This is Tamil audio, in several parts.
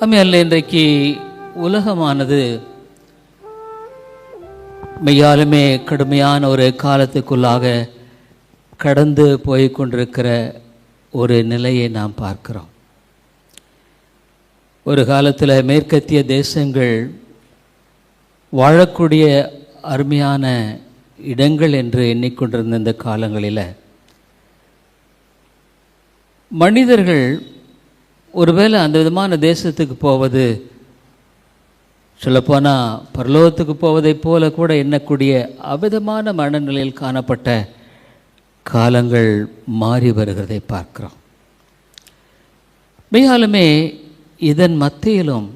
அல்ல, இன்றைக்கு உலகமானது மெய்யாலுமே கடுமையான ஒரு காலத்துக்குள்ளாக கடந்து போய்கொண்டிருக்கிற ஒரு நிலையை நாம் பார்க்கிறோம். ஒரு காலத்தில் மேற்கத்திய தேசங்கள் வாழக்கூடிய அருமையான இடங்கள் என்று எண்ணிக்கொண்டிருந்த இந்த காலங்களில் மனிதர்கள் ஒருவேளை அந்த விதமான தேசத்துக்கு போவது, சொல்லப்போனால் பரலோகத்துக்கு போவதைப் போல கூட எண்ணக்கூடிய அவிதமான மனநிலையில் காணப்பட்ட காலங்கள் மாறி வருகிறதை பார்க்கிறோம். மெய்யாலுமே இதன் மத்தியிலும்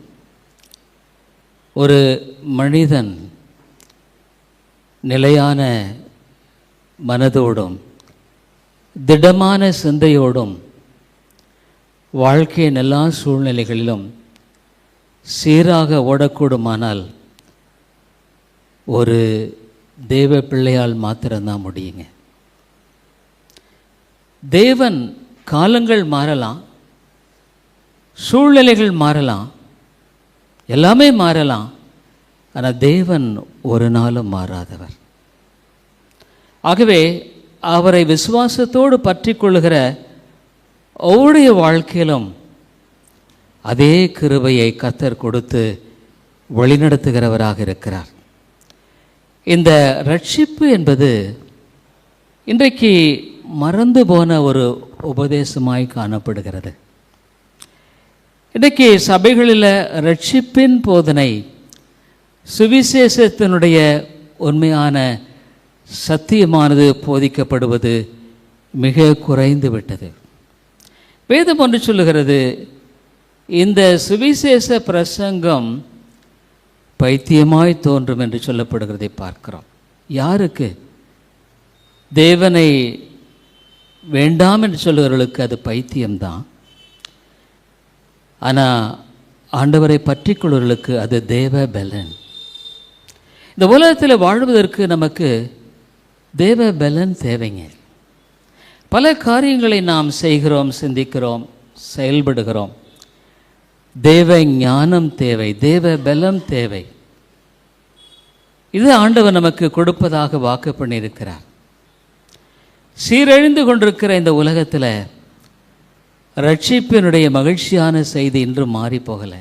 ஒரு மனிதன் நிலையான மனதோடும் திடமான சிந்தையோடும் வாழ்க்கையின் எல்லா சூழ்நிலைகளிலும் சீராக ஓடக்கூடுமானால் ஒரு தேவ பிள்ளையால் மாத்திரம்தான் முடியுங்க. தேவன் காலங்கள் மாறலாம், சூழ்நிலைகள் மாறலாம், எல்லாமே மாறலாம், ஆனால் தேவன் ஒரு நாளும் மாறாதவர். ஆகவே அவரை விசுவாசத்தோடு பற்றி கொள்ளுகிற அவருடைய வாழ்க்கையிலும் அதே கிருபையை கர்த்தர் கொடுத்து வழிநடத்துகிறவராக இருக்கிறார். இந்த ரட்சிப்பு என்பது இன்றைக்கு மறந்து போன ஒரு உபதேசமாய் காணப்படுகிறது. இன்றைக்கு சபைகளில் ரட்சிப்பின் போதனை, சுவிசேஷத்தினுடைய உண்மையான சத்தியமானது போதிக்கப்படுவது மிக குறைந்து விட்டது. வேதம் ஒன்று சொல்லுகிறது, இந்த சுவிசேஷ பிரசங்கம் பைத்தியமாய் தோன்றும் என்று சொல்லப்படுகிறதை பார்க்கிறோம். யாருக்கு? தேவனை வேண்டாம் என்று சொல்லுகிறவர்களுக்கு அது பைத்தியம்தான். ஆனால் ஆண்டவரை பற்றி கொள்வர்களுக்கு அது தேவ பலன். இந்த உலகத்தில் வாழ்வதற்கு நமக்கு தேவ பலன் தேவைங்க. பல காரியங்களை நாம் செய்கிறோம், சிந்திக்கிறோம், செயல்படுகிறோம். தேவ ஞானம் தேவை, தேவ பலம் தேவை. இது ஆண்டவர் நமக்கு கொடுப்பதாக வாக்கு பண்ணியிருக்கிறார். சீரழிந்து கொண்டிருக்கிற இந்த உலகத்தில் ரட்சிப்பினுடைய மகிழ்ச்சியான செய்தி இன்றும் மாறி போகலை.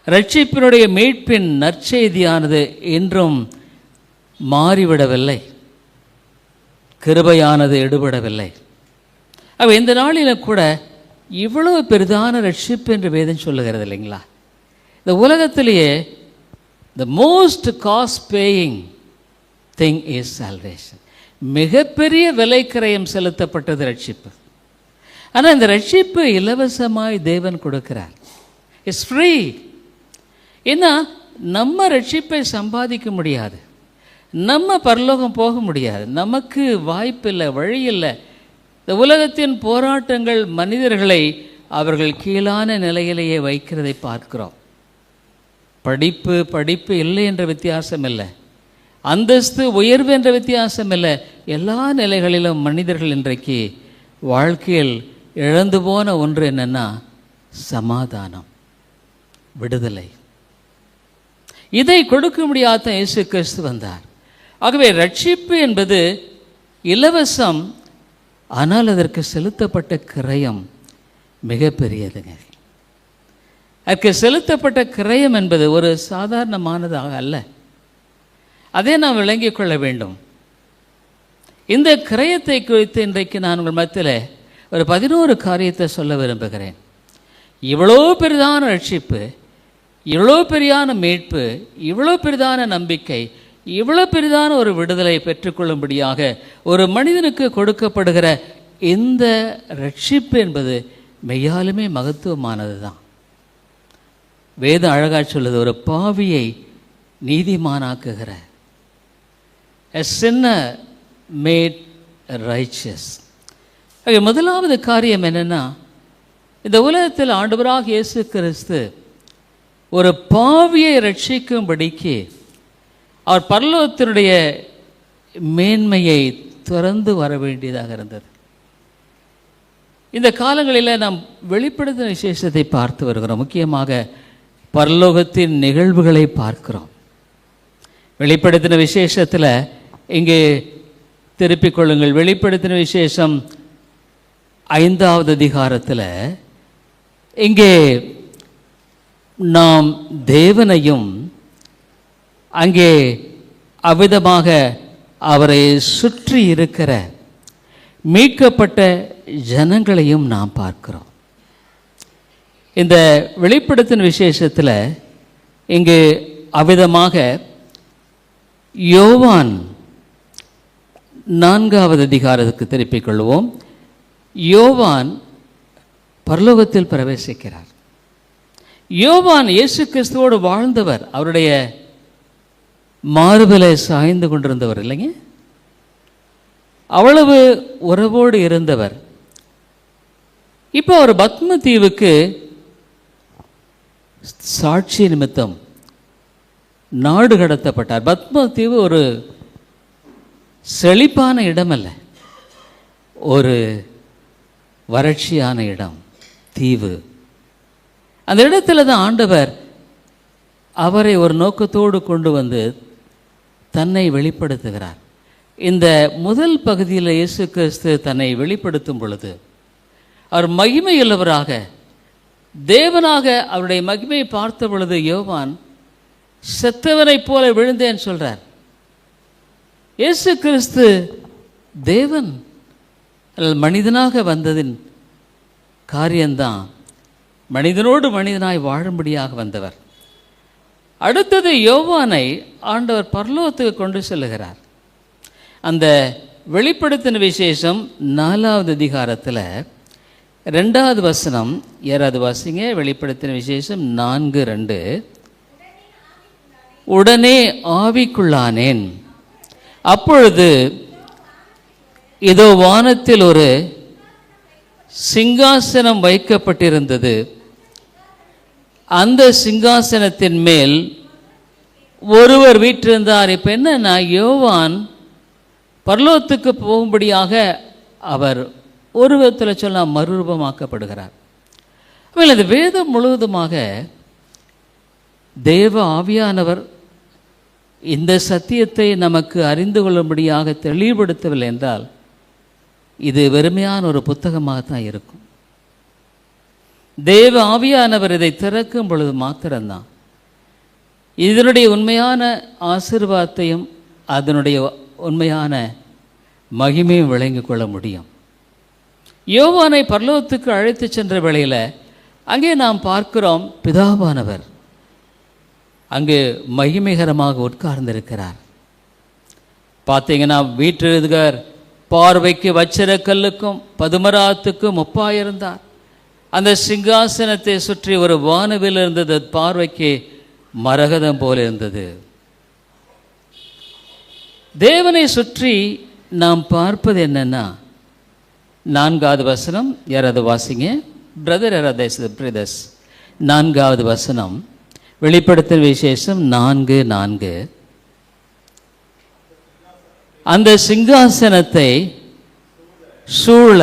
ரட்சிப்பினுடைய மீட்பின் நற்செய்தியானது இன்றும் மாறிவிடவில்லை, கிருபையானது எடுபடவில்லை. அவ இந்த நாளில் கூட இவ்வளவு பெரிதான ரட்சிப்பு என்று வேதம் சொல்லுகிறது இல்லைங்களா? இந்த உலகத்திலேயே the most cost paying thing is salvation. மிகப்பெரிய விலைக்கிரயம் செலுத்தப்பட்டது ரட்சிப்பு. ஆனால் இந்த ரட்சிப்பு இலவசமாய் தேவன் கொடுக்கிறார். It's free. ஏன்னா நம்ம ரட்சிப்பை சம்பாதிக்க முடியாது, நம்ம பரலோகம் போக முடியாது, நமக்கு வாய்ப்பில்லை, வழி இல்லை. இந்த உலகத்தின் போராட்டங்கள் மனிதர்களை அவர்கள் கீழான நிலையிலேயே வைக்கிறதை பார்க்கிறோம். படிப்பு இல்லை என்ற வித்தியாசம் இல்லை, அந்தஸ்து உயர்வு என்ற வித்தியாசம் இல்லை. எல்லா நிலைகளிலும் மனிதர்கள் இன்றைக்கு வாழ்க்கையில் இழந்து போன ஒன்று என்னென்னா சமாதானம், விடுதலை. இதை கொடுக்க முடியாத இயேசு கிறிஸ்து வந்தார். ஆகவே ரட்சிப்பு என்பது இலவசம், ஆனால் அதற்கு செலுத்தப்பட்ட கிரயம் மிகப்பெரியதுங்க. அதற்கு செலுத்தப்பட்ட கிரயம் என்பது ஒரு சாதாரணமானதாக அல்ல. அதை நாம் விளங்கிக் கொள்ள வேண்டும். இந்த கிரயத்தை குறித்து இன்றைக்கு நான் உங்கள் மத்தியில் ஒரு 11 காரியத்தை சொல்ல விரும்புகிறேன். இவ்வளோ பெரிதான ரட்சிப்பு, இவ்வளோ பெரிதான மீட்பு, இவ்வளோ பெரிதான நம்பிக்கை, இவ்வளோ பெரிதான ஒரு விடுதலை பெற்றுக்கொள்ளும்படியாக ஒரு மனிதனுக்கு கொடுக்கப்படுகிற இந்த ரட்சிப்பு என்பது மெய்யாலுமே மகத்துவமானது தான். வேதம் அழகாக சொல்லுது, ஒரு பாவியை நீதிமானாக்குகிற a sinner made righteous. முதலாவது காரியம் என்னென்னா, இந்த உலகத்தில் ஆண்டவராக இயேசு கிறிஸ்து ஒரு பாவியை ரட்சிக்கும்படிக்கு அவர் பரலோகத்தினுடைய மேன்மையை திறந்து வர வேண்டியதாக இருந்தது. இந்த காலங்களில் நாம் வெளிப்படுத்தின விசேஷத்தை பார்த்து வருகிறோம். முக்கியமாக பரலோகத்தின் நிகழ்வுகளை பார்க்கிறோம். வெளிப்படுத்தின விசேஷத்தில் இங்கே திருப்பிக் கொள்ளுங்கள். வெளிப்படுத்தின விசேஷம் 5வது அதிகாரத்தில் இங்கே நாம் தேவனையும் அங்கே அவ்விதமாக அவரை சுற்றி இருக்கிற மீட்கப்பட்ட ஜனங்களையும் நாம் பார்க்கிறோம். இந்த வெளிப்படுத்தின விசேஷத்தில் இங்கு அவ்விதமாக யோவான் 4வது அதிகாரத்துக்கு திருப்பிக் கொள்வோம். யோவான் பரலோகத்தில் பிரவேசிக்கிறார். யோவான் இயேசு கிறிஸ்துவோடு வாழ்ந்தவர், அவருடைய மார்பிலை சாய்ந்து கொண்டிருந்தவர் இல்லைங்க, அவ்வளவு உறவோடு இருந்தவர். இப்போ அவர் பத்ம தீவுக்கு சாட்சி நிமித்தம் நாடு கடத்தப்பட்டார். பத்ம தீவு ஒரு செழிப்பான இடம் அல்ல, ஒரு வறட்சியான இடம், தீவு. அந்த இடத்துல தான் ஆண்டவர் அவரை ஒரு நோக்கத்தோடு கொண்டு வந்து தன்னை வெளிப்படுத்துகிறார். இந்த முதல் பகுதியில் இயேசு கிறிஸ்து தன்னை வெளிப்படுத்தும் பொழுது அவர் மகிமையுள்ளவராக தேவனாக அவருடைய மகிமையை பார்த்த பொழுது யோவான் செத்தவனைப் போல விழுந்தேன் சொல்றார். இயேசு கிறிஸ்து தேவன் மனிதனாக வந்ததின் காரியம்தான், மனிதனோடு மனிதனாய் வாழும்படியாக வந்தவர். அடுத்தது யோவானை ஆண்டவர் பரலோகத்துக்கு கொண்டு செல்லுகிறார். அந்த வெளிப்படுத்தின விசேஷம் 4வது அதிகாரத்தில் 2வது வசனம், 7வது வாசிங்க. வெளிப்படுத்தின விசேஷம் 4:2. உடனே ஆவிக்குள்ளானேன், அப்பொழுது இதோ வானத்தில் ஒரு சிங்காசனம் வைக்கப்பட்டிருந்தது. அந்த சிங்காசனத்தின் மேல் ஒருவர் வீற்றிருந்தார். இப்போ என்னன்னா, யோவான் பரலோகத்துக்கு போகும்படியாக அவர் ஒரு விதத்தில் சொல்ல மறுரூபமாக்கப்படுகிறார். இந்த வேதம் முழுவதுமாக தேவ ஆவியானவர் இந்த சத்தியத்தை நமக்கு அறிந்து கொள்ளும்படியாக தெளிவுபடுத்தவில்லை என்றால் இது வெறுமையான ஒரு புத்தகமாகத்தான் இருக்கும். தேவ ஆவியானவர் இதை திறக்கும் பொழுது மாத்திரம்தான் இதனுடைய உண்மையான ஆசீர்வாதத்தையும் அதனுடைய உண்மையான மகிமையும் விளங்கிக் கொள்ள முடியும். யோவானை பரலோகத்துக்கு அழைத்து சென்ற வேளையில் அங்கே நாம் பார்க்கிறோம், பிதாவானவர் அங்கு மகிமைகரமாக உட்கார்ந்திருக்கிறார். பார்த்தீங்கன்னா, வீற்றிருந்தார், பார்வைக்கு வச்சிர கல்லுக்கும் பதுமராத்துக்கும் ஒப்பாயிருந்தார். அந்த சிங்காசனத்தை சுற்றி ஒரு வானவில் இருந்தது, பார்வைக்கு மரகதம் போல இருந்தது. தேவனை சுற்றி நாம் பார்ப்பது என்னன்னா, 4வது வசனம், யாராவது வாசிங்க பிரதர், யாராவது பிரதர்ஸ். 4வது வசனம், வெளிப்படுத்தின விசேஷம் 4:4. அந்த சிங்காசனத்தை சூழ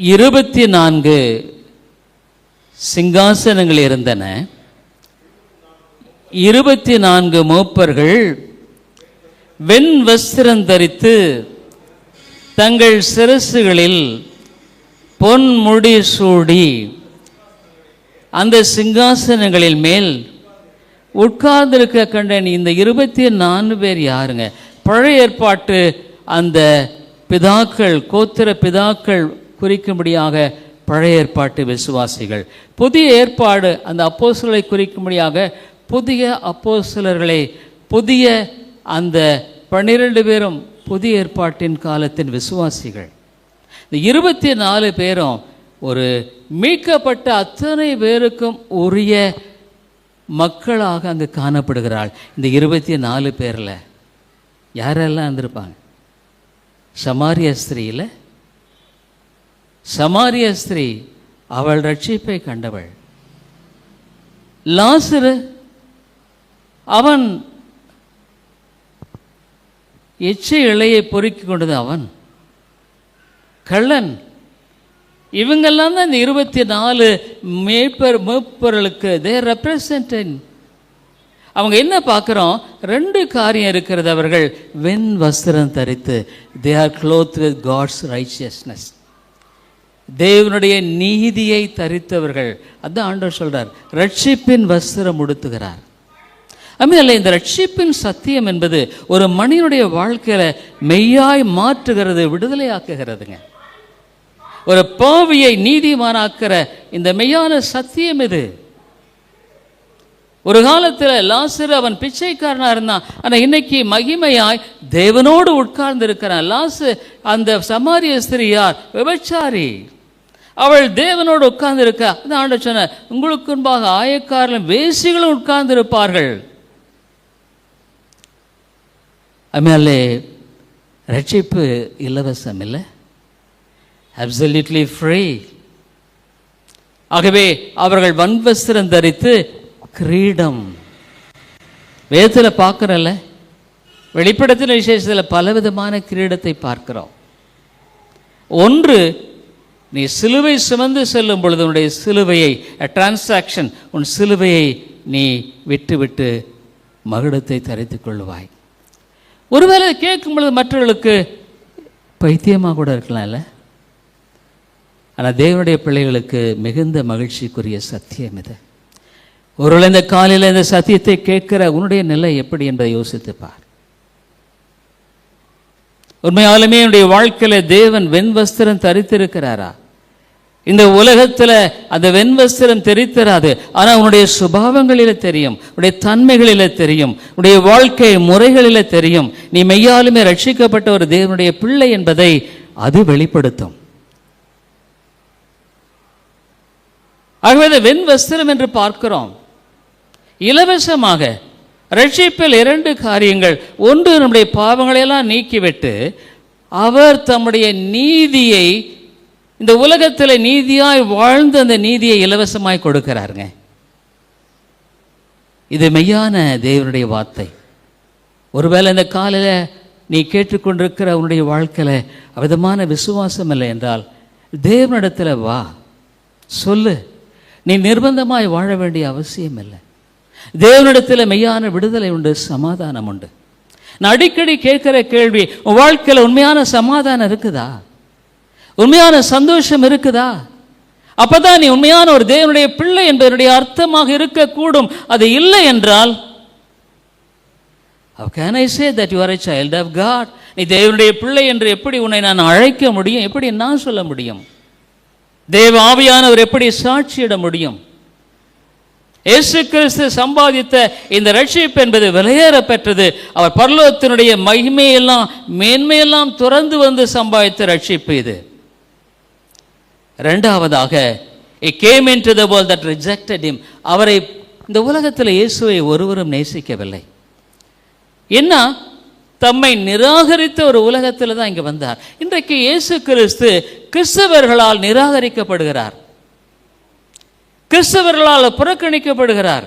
24 சிங்காசனங்கள் இருந்தன. 24 மூப்பர்கள் வெண் வஸ்திரம் தரித்து தங்கள் சிரசுகளில் பொன் முடி சூடி அந்த சிங்காசனங்களில் மேல் உட்கார்ந்திருக்க கண்டேன். இந்த 24 பேர் யாருங்க? பழைய ஏற்பாட்டு அந்த பிதாக்கள், கோத்திர பிதாக்கள் குறிக்கும்படியாக பழைய ஏற்பாட்டு விசுவாசிகள். புதிய ஏற்பாடு அந்த அப்போஸ்தலரை குறிக்கும்படியாக புதிய அப்போஸ்தலர்களை, புதிய அந்த 12 பேரும் புதிய ஏற்பாட்டின் காலத்தின் விசுவாசிகள். இந்த 24 பேரும் ஒரு மீட்கப்பட்ட அத்தனை பேருக்கும் உரிய மக்களாக அங்கு காணப்படுகிறாள். இந்த 24 பேரில் யாரெல்லாம் இருந்திருப்பாங்க? சமாரிய ஸ்திரீயில், சமாரிய ஸ்திரீ அவள் ரட்சிப்பை கண்டவள். லாசரு அவன் எச்சை இலையை பொறுக்கி கொண்டது அவன். கள்ளன். இவங்கெல்லாம் தான் இந்த 24 மேய்ப்பர்களுக்கு தே ரெப்ரசன்ட். அவங்க என்ன பார்க்குறோம்? 2 காரியம் இருக்கிறது. அவர்கள் வெண் வஸ்திரம் தரித்து, they are clothed with God's righteousness, தேவனுடைய நீதியை தரித்தவர்கள். அதுதான் ஆண்டவர் சொல்றார், ரட்சிப்பின் வஸ்திரம் உடுத்துகிறார். அதுமாதிரி இந்த ரட்சிப்பின் சத்தியம் என்பது ஒரு மனிதனுடைய வாழ்க்கையில மெய்யாய் மாற்றுகிறது, விடுதலையாக்குகிறதுங்க. ஒரு பாவியை நீதிமானாக்கிற இந்த மெய்யான சத்தியம் இது. ஒரு காலத்தில் லாசரு அவன் பிச்சைக்காரனாக இருந்தான், ஆனால் இன்னைக்கு மகிமையாய் தேவனோடு உட்கார்ந்து இருக்கிறான். அந்த சமாரிய ஸ்திரீ யார்? விபச்சாரி. அவள் தேவனோடு உட்கார்ந்து இருக்கா. அதான் ஆண்டவர் சொன்னார், உங்களுக்கு முன்பாக ஆயக்காரர்களும் வேசிகளும் உட்கார்ந்து இருப்பார்கள். அதுமாதிரி ரட்சிப்பு இலவசம் இல்லை, அப்சல்யூட்லி ஃப்ரீ. ஆகவே அவர்கள் வன்வஸ்திரம் தரித்து கிரீடம். வேதத்தில் பார்க்குறல்ல, வெளிப்படத்தின் விசேஷத்தில் பலவிதமான கிரீடத்தை பார்க்கிறோம். ஒன்று, நீ சிலுவை சுமந்து செல்லும் பொழுது உன்னுடைய சிலுவையை டிரான்சாக்ஷன், உன் சிலுவையை நீ விட்டு மகுடத்தை தரித்துக் கொள்வாய். ஒருவேளை கேட்கும் பொழுது மற்றவர்களுக்கு பைத்தியமாக கூட இருக்கலாம்ல, ஆனால் தேவனுடைய பிள்ளைகளுக்கு மிகுந்த மகிழ்ச்சிக்குரிய சத்தியம் இது. ஒருவேளை இந்த காலையில் இந்த சத்தியத்தை கேட்கிற உன்னுடைய நிலை எப்படி என்பதை யோசித்துப்பார். உண்மையாலுமே என்னுடைய வாழ்க்கையில் தேவன் வெண்வஸ்திரம் தரித்திருக்கிறாரா? இந்த உலகத்தில் அந்த வெண்வஸ்திரம் தெரித்தராது, ஆனால் உன்னுடைய சுபாவங்களில் தெரியும், உன்னுடைய தன்மைகளில் தெரியும், உன்னுடைய வாழ்க்கை முறைகளில் தெரியும். நீ மெய்யாலுமே ரட்சிக்கப்பட்ட ஒரு தேவனுடைய பிள்ளை என்பதை அது வெளிப்படுத்தும். ஆகவே வெண்வஸ்திரம் என்று பார்க்கிறோம். இலவசமாக ரட்சிப்பில் 2 காரியங்கள். ஒன்று, நம்முடைய பாவங்களையெல்லாம் நீக்கிவிட்டு அவர் தம்முடைய நீதியை, இந்த உலகத்தில் நீதியாய் வாழ்ந்து அந்த நீதியை இலவசமாய் கொடுக்கிறாருங்க. இது மெய்யான தேவனுடைய வார்த்தை. ஒருவேளை இந்த காலையில் நீ கேட்டுக்கொண்டிருக்கிற உன்னுடைய வாழ்க்கையில் அவிதமான விசுவாசம் இல்லை என்றால் தேவனிடத்தில் வா, சொல்லு. நீ நிர்பந்தமாய் வாழ வேண்டிய அவசியம் இல்லை. தேவனிடத்தில் மெய்யான விடுதலை உண்டு, சமாதானம் உண்டு. நான் அடிக்கடி கேட்கிற கேள்வி, உன் வாழ்க்கையில் உண்மையான சமாதானம் இருக்குதா? உண்மையான சந்தோஷம் இருக்குதா? அப்பதான் நீ உண்மையான ஒரு தேவனுடைய பிள்ளை என்பதனுடைய அர்த்தமாக இருக்கக்கூடும். அது இல்லை என்றால், how can I say that you are a child of God? நீ தேவனுடைய பிள்ளை என்று எப்படி உன்னை நான் அழைக்க முடியும்? எப்படி நான் சொல்ல முடியும்? தேவ ஆவியானவர் எப்படி சாட்சியிட முடியும்? இயேசு கிறிஸ்து சம்பாதித்த இந்த ரட்சிப்பு என்பது விலையேற பெற்றது. அவர் பரலோகத்தினுடைய மகிமையெல்லாம் மேன்மையெல்லாம் துறந்து வந்து சம்பாதித்த ரட்சிப்பு இது. இரண்டாவதாக, he came into the world that rejected him. அவரை, இந்த உலகத்தில் இயேசுவை ஒருவரும் நேசிக்கவில்லை. என்ன, தம்மை நிராகரித்த ஒரு உலகத்தில் தான் இங்கே வந்தார். இன்றைக்கு இயேசு கிறிஸ்து கிறிஸ்தவர்களால் நிராகரிக்கப்படுகிறார், கிறிஸ்தவர்களால் புறக்கணிக்கப்படுகிறார்.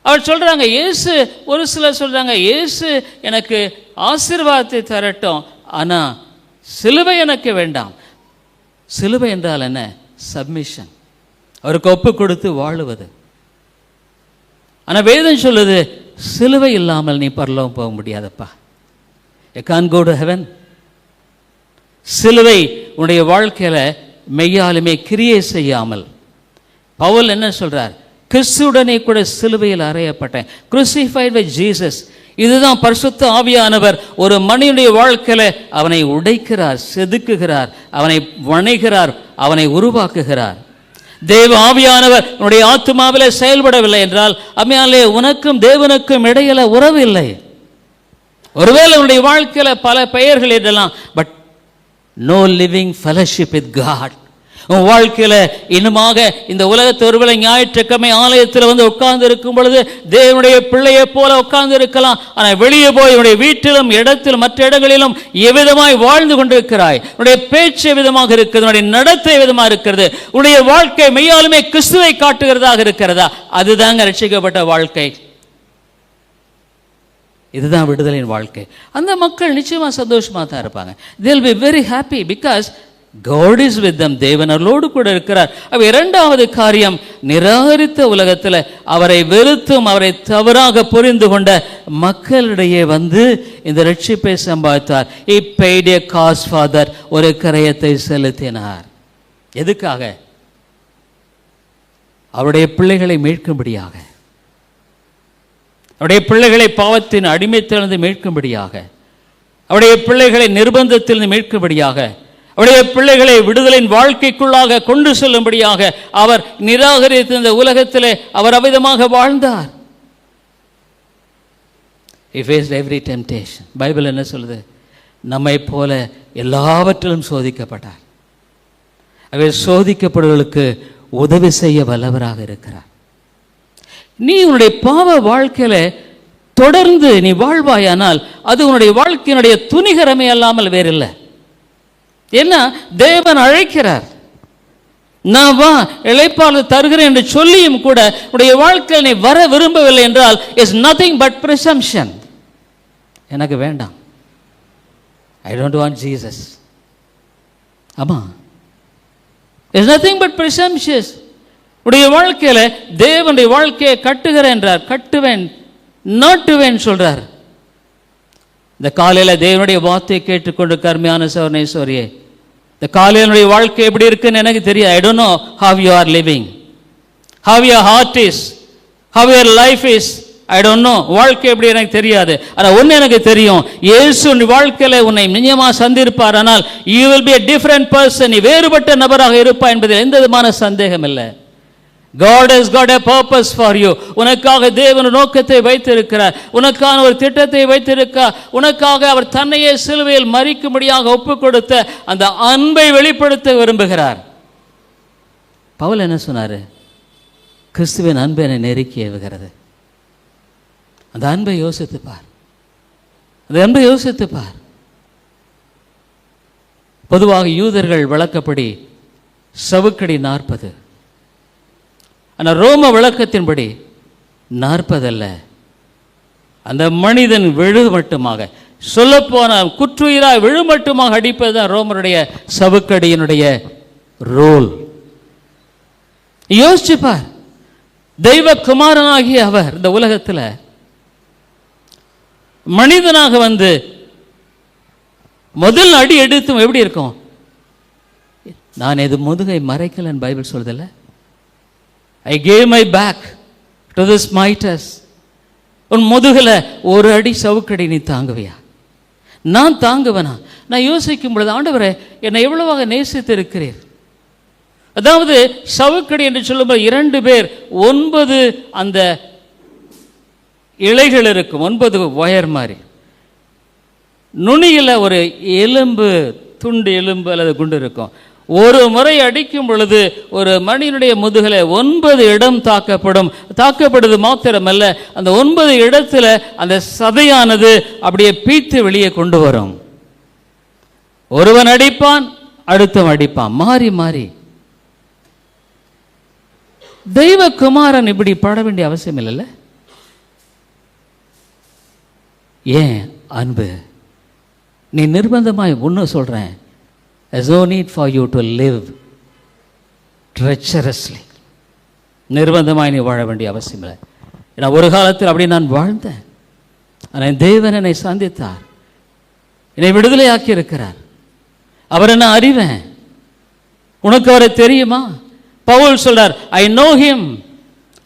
அவர் சொல்றாங்க, இயேசு, ஒரு சிலர் சொல்றாங்க, இயேசு எனக்கு ஆசீர்வாதத்தை தரட்டும், ஆனா சிலுவை எனக்கு வேண்டாம். சிலுவை என்றால் என்ன? சப்மிஷன், அவருக்கு ஒப்பு கொடுத்து வாழுவது. ஆனால் வேதம் சொல்லுது, சிலுவை இல்லாமல் நீ பரலோகம் போக முடியாதப்பா. You can't go to heaven. சிலுவை உன்னுடைய வாழ்க்கையில மெய்யாலுமே கிரியை செய்யாமல், பவுல் என்ன சொல்றார்? கிறிஸ்துவுடனே கூட சிலுவையில் அறையப்பட்டேன், crucified with Jesus. இதுதான் பரிசுத்த ஆவியானவர் ஒரு மனிதனுடைய வாழ்க்கையில அவனை உடைக்கிறார், செதுக்குகிறார், அவனை வணைகிறார், அவனை உருவாக்குகிறார். தேவ ஆவியானவர் உன்னுடைய ஆத்துமாவிலே செயல்படவில்லை என்றால் அம்மையாலே உனக்கும் தேவனுக்கும் இடையில உறவு இல்லை. ஒருவேளை உன்னுடைய வாழ்க்கையில பல பெயர்கள் இடலாம், but no living fellowship with God. உன் வாழ்க்கையில இன்னுமாக இந்த உலகத்தை ஒருவேளை ஞாயிற்றுக்கிழமை ஆலயத்தில் வந்து உட்கார்ந்து இருக்கும் பொழுது தேவனுடைய பிள்ளையை போல உட்கார்ந்து இருக்கலாம். ஆனால் வெளியே போய் உன்னுடைய வீட்டிலும் இடத்திலும் மற்ற இடங்களிலும் எவ்விதமாய் வாழ்ந்து கொண்டிருக்கிறாய்? உன்னுடைய பேச்சு விதமாக இருக்கிறது, உன்னுடைய நடத்தை விதமாக இருக்கிறது, உன்னுடைய வாழ்க்கை மெய்யாலுமே கிறிஸ்துவை காட்டுகிறதாக இருக்கிறதா? அதுதாங்க ரட்சிக்கப்பட்ட வாழ்க்கை. இதுதான் விடுதலையின் வாழ்க்கை. அந்த மக்கள் நிச்சயமாக சந்தோஷமாக தான் இருப்பாங்க. they'll be very happy because God is with them. தேவன் அவர்களோடு கூட இருக்கிறார். இரண்டாவது காரியம், நிராகரித்த உலகத்தில் அவரை வெறுத்தும் அவரை தவறாக புரிந்து கொண்ட மக்களிடையே வந்து இந்த ரட்சிப்பை சம்பாதித்தார். he paid a cost for that. ஒரு கிரயத்தை செலுத்தினார். எதுக்காக? அவருடைய பிள்ளைகளை மீட்கும்படியாக, அவருடைய பிள்ளைகளை பாவத்தின் அடிமைத்திலிருந்து மீட்கும்படியாக, அவருடைய பிள்ளைகளை நிர்பந்தத்திலிருந்து மீட்கும்படியாக, அவருடைய பிள்ளைகளை விடுதலின் வாழ்க்கைக்குள்ளாக கொண்டு செல்லும்படியாக அவர் நிராகரித்த இந்த உலகத்திலே அவர் அவ்விதமாக வாழ்ந்தார். He faced every temptation. Bible என்ன சொல்லுது? நம்மை போல எல்லாவற்றிலும் சோதிக்கப்பட்டார். அவர் சோதிக்கப்படுவதற்கு உதவி செய்ய வல்லவராக இருக்கிறார். நீ உன்னுடைய பாவ வாழ்க்கையில தொடர்ந்து நீ வாழ்வாயானால் அது உன்னுடைய வாழ்க்கையினுடைய துணிகரமே அல்லாமல் வேறில்லை. என்ன, தேவன் அழைக்கிறார், நான் வா இளைப்பாறுதல் தருகிறேன் என்று சொல்லியும் கூட உடைய வாழ்க்கையில் நீ வர விரும்பவில்லை என்றால் இஸ் நத்திங் பட் பிரசம்ஷன். எனக்கு வேண்டாம், ஐ டோன்ட் வாண்ட் ஜீசஸ். ஆமா, இஸ் நத்திங் பட் பிரசம்ஷஸ். உடைய வாழ்க்கையில தேவனுடைய வாழ்க்கையை கட்டுகிறேன் என்றார், கட்டுவேன் நாட்டுவேன் சொல்றார். இந்த காலையில் தேவனுடைய வார்த்தையை கேட்டுக்கொண்டு கர்மையான சோர்னேஸ்வரியே, இந்த காலையினுடைய வாழ்க்கை எப்படி இருக்குன்னு எனக்கு தெரியாது. I don't know how you are living, how your heart is, how your life is. I don't know, வாழ்க்கை எப்படி எனக்கு தெரியாது. ஆனால் ஒன்று எனக்கு தெரியும், இயேசு உன் வாழ்க்கையில் உன்னை நிச்சயமாக சந்திருப்பார். ஆனால் you will be a different person. நீ வேறுபட்ட நபராக இருப்பாய் என்பதில் எந்த விதமான சந்தேகம் இல்லை. God has got a purpose for you. உனக்காக தேவன் நோக்கத்தை வைத்திருக்கிறார், உனக்கான ஒரு திட்டத்தை வைத்திருக்கிறார். உனக்காக அவர் தன்னையே சிலுவையில் மரிக்கும்படியாக ஒப்புக் கொடுத்த அந்த அன்பை வெளிப்படுத்த விரும்புகிறார். பவுல் என்ன சொன்னாரு? கிறிஸ்துவின் அன்பை என்னை நெருக்கி ஏவுகிறது. அந்த அன்பை யோசித்துப்பார், அந்த அன்பை யோசித்துப்பார். பொதுவாக யூதர்கள் வழக்கப்படி சவுக்கடி 40, ஆனால் ரோம விளக்கத்தின்படி 40 அல்ல. அந்த மனிதன் விழு மட்டுமாக, சொல்லப்போனால் குற்றுயிராய் விழு மட்டுமாக அடிப்பது தான் ரோமருடைய சவுக்கடியினுடைய ரோல். யோசிச்சுப்பார், தெய்வ குமாரனாகிய அவர் இந்த உலகத்தில் மனிதனாக வந்து முதல் அடி எடுத்தும் எப்படி இருக்கும்? நான் எது முதுகை மறைக்கலன்னு Bible சொல்றதில்ல. I gave my back to the smiters. உன் முதுகில் ஒரு அடி சவுக்கடி நீ தாங்குவியா? நான் தாங்குவேனா? நான் யோசிக்கும் பொழுது, ஆண்டவரே என்னை எவ்வளவாக நேசித்து இருக்கிறீர். அதாவது சவுக்கடி என்று சொல்லும்போது 2 பேர் 9 அந்த இலைகள் இருக்கும், 9 ஒயர் மாதிரி. நுனியில் ஒரு எலும்பு, துண்டு எலும்பு அல்லது குண்டு இருக்கும். ஒரு முறை அடிக்கும் பொழுது ஒரு மனிதனுடைய முதுகில் 9 இடம் தாக்கப்படுது மாத்திரமல்ல, அந்த 9 இடத்துல அந்த சதையானது அப்படியே பீத்து வெளியே கொண்டு வரும். ஒருவன் அடிப்பான், அடுத்தவன் அடிப்பான், மாறி மாறி. தெய்வ குமாரன் இப்படி பட வேண்டிய அவசியம் இல்லைல்ல. ஏன் அன்பு? நீ நிர்பந்தமாய் ஒன்று சொல்றேன், there's no need for you to live treacherously. நிர்பந்தமாய் நீ வாழ வேண்டிய அவசியம் இல்லை. ஏன்னா ஒரு காலத்தில் அப்படி நான் வாழ்ந்தேன். ஆனால் தேவன் என்னை சந்தித்தார், என்னை விடுதலையாக்கி இருக்கிறார். அவர் என்ன அறிவேன்? உனக்கு அவரை தெரியுமா? பவுல் சொல்றார், ஐ நோ ஹிம்,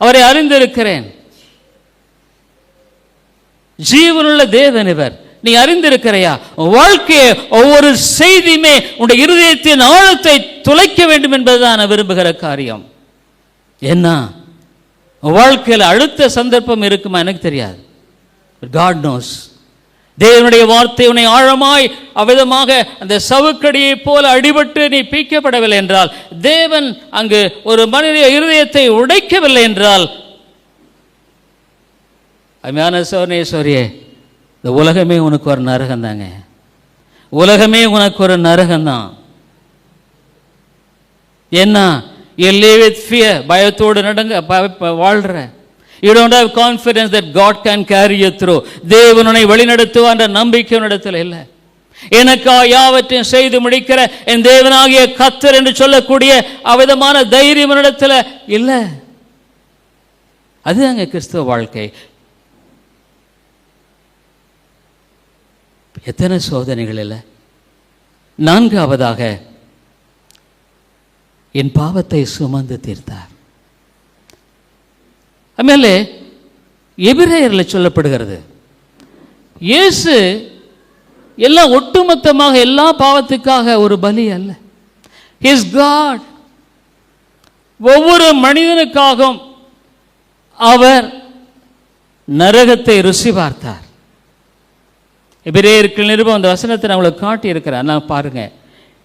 அவரை அறிந்திருக்கிறேன். ஜீவனுள்ள தேவன் இவர். நீ அறிந்திருக்கிறையா? வாழ்க்கையை ஒவ்வொரு செய்தியுமே உன்னுடைய இருதயத்தின் ஆழத்தை துளைக்க வேண்டும் என்பதுதான் நான் விரும்புகிற காரியம். என்ன வாழ்க்கையில் அடுத்த சந்தர்ப்பம் இருக்குமா எனக்கு தெரியாது. God knows. தேவனுடைய வார்த்தை உன்னை ஆழமாய் அவ்விதமாக அந்த சவுக்கடியை போல அடிபட்டு நீ பீக்கப்படவில்லை என்றால், தேவன் அங்கு ஒரு மனித இருதயத்தை உடைக்கவில்லை என்றால், அருமையான சோர்னேஸ்வரியே, இந்த உலகமே உனக்கு ஒரு நரகம் தாங்க. உலகமே உனக்கு ஒரு நரகம்தான். என்ன? You live with fear, பயத்தோடு நடங்க வாழ்ற. You don't have confidence that God can carry you through. தேவன் உன்னை வழிநடத்துவார் என்ற நம்பிக்கை உன்னிடத்தில் இல்லை. எனக்கா யாவற்றையும் செய்து முடிக்கிற என் தேவனாகிய கர்த்தர் என்று சொல்லக்கூடிய அவ்விதமான தைரியம் உன்னிடத்தில் இல்லை. அது அங்கே கிறிஸ்தவ வாழ்க்கை. எத்தனை சோதனைகள் இல்லை. நான்காவதாக என் பாவத்தை சுமந்து தீர்த்தார். ஆಮೇಲೆ எபிரேயரில் சொல்லப்படுகிறது, இயேசு எல்லாம் ஒட்டுமொத்தமாக எல்லா பாவத்துக்காக ஒரு பலி அல்ல. His God. ஒவ்வொரு மனிதனுக்காகவும் அவர் நரகத்தை ருசி பார்த்தார். எபிரேயருக்கு நிருபம் அந்த வசனத்தை நான் உங்களுக்கு காட்டி இருக்கிறேன். நான் பாருங்க,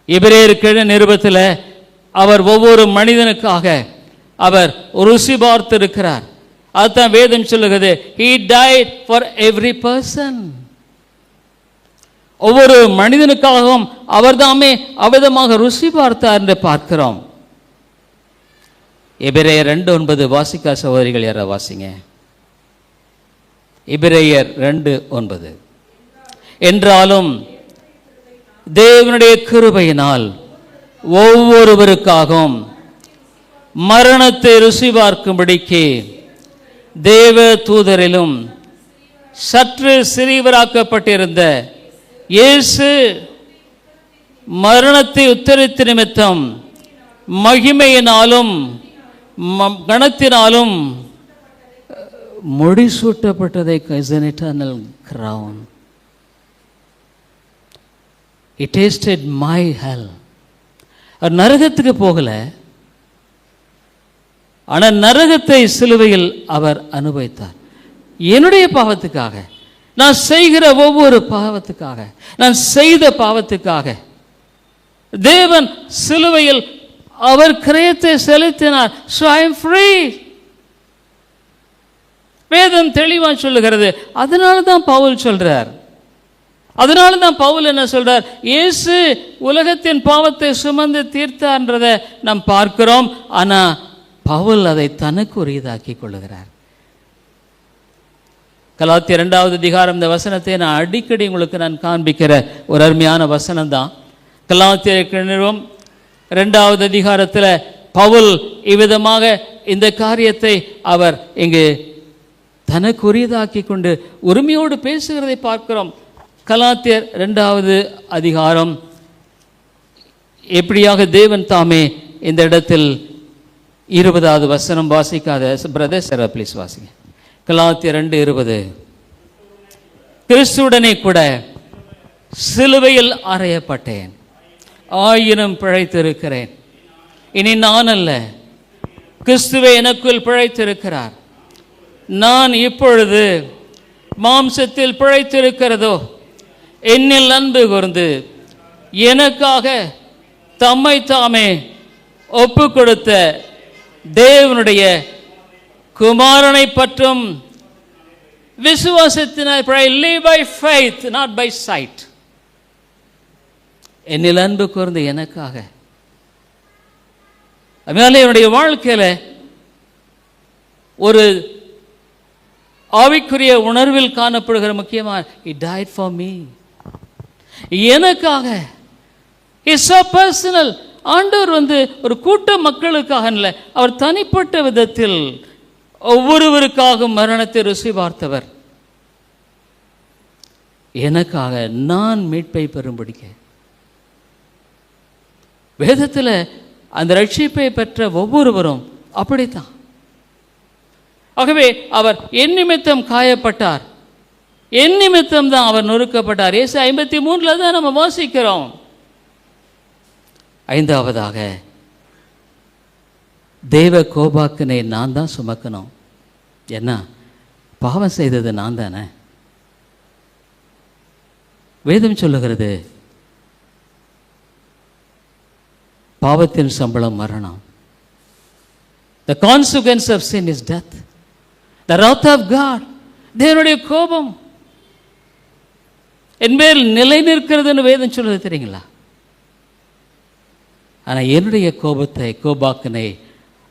எபிரேயருக்கு நிருபத்தில் அவர் ஒவ்வொரு மனிதனுக்காக அவர் ருசி பார்த்து இருக்கிறார். அதுதான் வேதம் சொல்லுகிறது, he died for every person. ஒவ்வொரு மனிதனுக்காகவும் அவர் தாமே அவ்விதமாக ருசி பார்த்தார் என்று பார்க்கிறோம். எபிரேயர் 2:9 வாசிக்கா சகோதரிகள் யாரா வாசிங்க. எபிரேயர் 2:9. என்றாலும் தேவனுடைய கிருபையினால் ஒவ்வொருவருக்காகவும் மரணத்தை ருசி பார்க்கும்படிக்கு தேவ தூதரிலும் சற்று சிறியவராக்கப்பட்டிருந்த இயேசு மரணத்தை உத்தரித்த நிமித்தம் மகிமையினாலும் கணத்தினாலும் முடிசூட்டப்பட்டதை an eternal crown. He tasted my hell. அவர் நரகத்துக்கு போகல, ஆனால் நரகத்தை சிலுவையில் அவர் அனுபவித்தார். என்னுடைய பாவத்துக்காக, நான் செய்கிற ஒவ்வொரு பாவத்துக்காக, நான் செய்த பாவத்துக்காக தேவன் சிலுவையில் அவர் கிரயத்தை செலுத்தினார். So I am free. வேதம் தெளிவாக சொல்லுகிறது. அதனால தான் பவுல் சொல்றார். அதனால தான் பவுல் என்ன சொல்றார், இயேசு உலகத்தின் பாவத்தை சுமந்து தீர்த்தார்ன்றதை நாம் பார்க்கிறோம். ஆனா பவுல் அதை தனக்கு உரியதாக்கி கொள்ளுகிறார். கலாத்தியர் 2வது அதிகாரம், இந்த வசனத்தை நான் அடிக்கடி உங்களுக்கு நான் காண்பிக்கிற ஒரு அருமையான வசனம் தான். கலாத்தியர் நிறுவம் 2வது அதிகாரத்தில் பவுல் இவ்விதமாக இந்த காரியத்தை அவர் இங்கு தனக்குரியதாக்கி கொண்டு உரிமையோடு பேசுகிறதை பார்க்கிறோம். கலாத்தியர் 2வது அதிகாரம் எப்படியாக தேவன் தாமே இந்த இடத்தில் 20வது வசனம் வாசிக்காத பிரதர் ப்ளீஸ் வாசிங்க. கலாத்தியர் 2:20. கிறிஸ்துவுடனே கூட சிலுவையில் அறையப்பட்டேன், ஆயினும் பிழைத்திருக்கிறேன். இனி நான் அல்ல, கிறிஸ்துவே எனக்குள் பிழைத்திருக்கிறார். நான் இப்பொழுது மாம்சத்தில் பிழைத்திருக்கிறதோ என்னில் அன்பு கூர்ந்து எனக்காக தம்மை தாமே ஒப்பு கொடுத்த தேவனுடைய குமாரனை பற்றும் விசுவாசத்தினால் live by faith not by sight. என்னில் அன்பு கூர்ந்து எனக்காக. அதனால என்னுடைய வாழ்க்கையில ஒரு ஆவிக்குரிய உணர்வில் காணப்படுகிற முக்கியமாக he died for me. எனக்காக. It's so personal. ஆண்டவர் ஒரு கூட்ட மக்களுக்காக இல்லை, அவர் தனிப்பட்ட விதத்தில் ஒவ்வொருவருக்காக மரணத்தை ருசி பார்த்தவர். எனக்காக நான் மீட்பை பெறும்படிக்க. வேதத்தில் அந்த ரட்சிப்பை பெற்ற ஒவ்வொருவரும் அப்படித்தான். ஆகவே அவர் என் நிமித்தம் காயப்பட்டார், என் நிமித்தம் தான் அவர் நொறுக்கப்பட்டார். ஏசாயா 53 தான் நம்ம வாசிக்கிறோம். 5வதாக தேவ கோபாக்கினை நான் தான் சுமக்கணும். என்ன பாவம் செய்தது நான் தானே. வேதம் சொல்லுகிறது, பாவத்தின் சம்பளம் மரணம். The consequence of sin is death. The wrath of God, தேவனுடைய கோபம் என் மேல் நிலை நிற்கிறதுன்னு வேதம் சொல்றது தெரியுங்களா? ஆனால் என்னுடைய கோபாக்கினை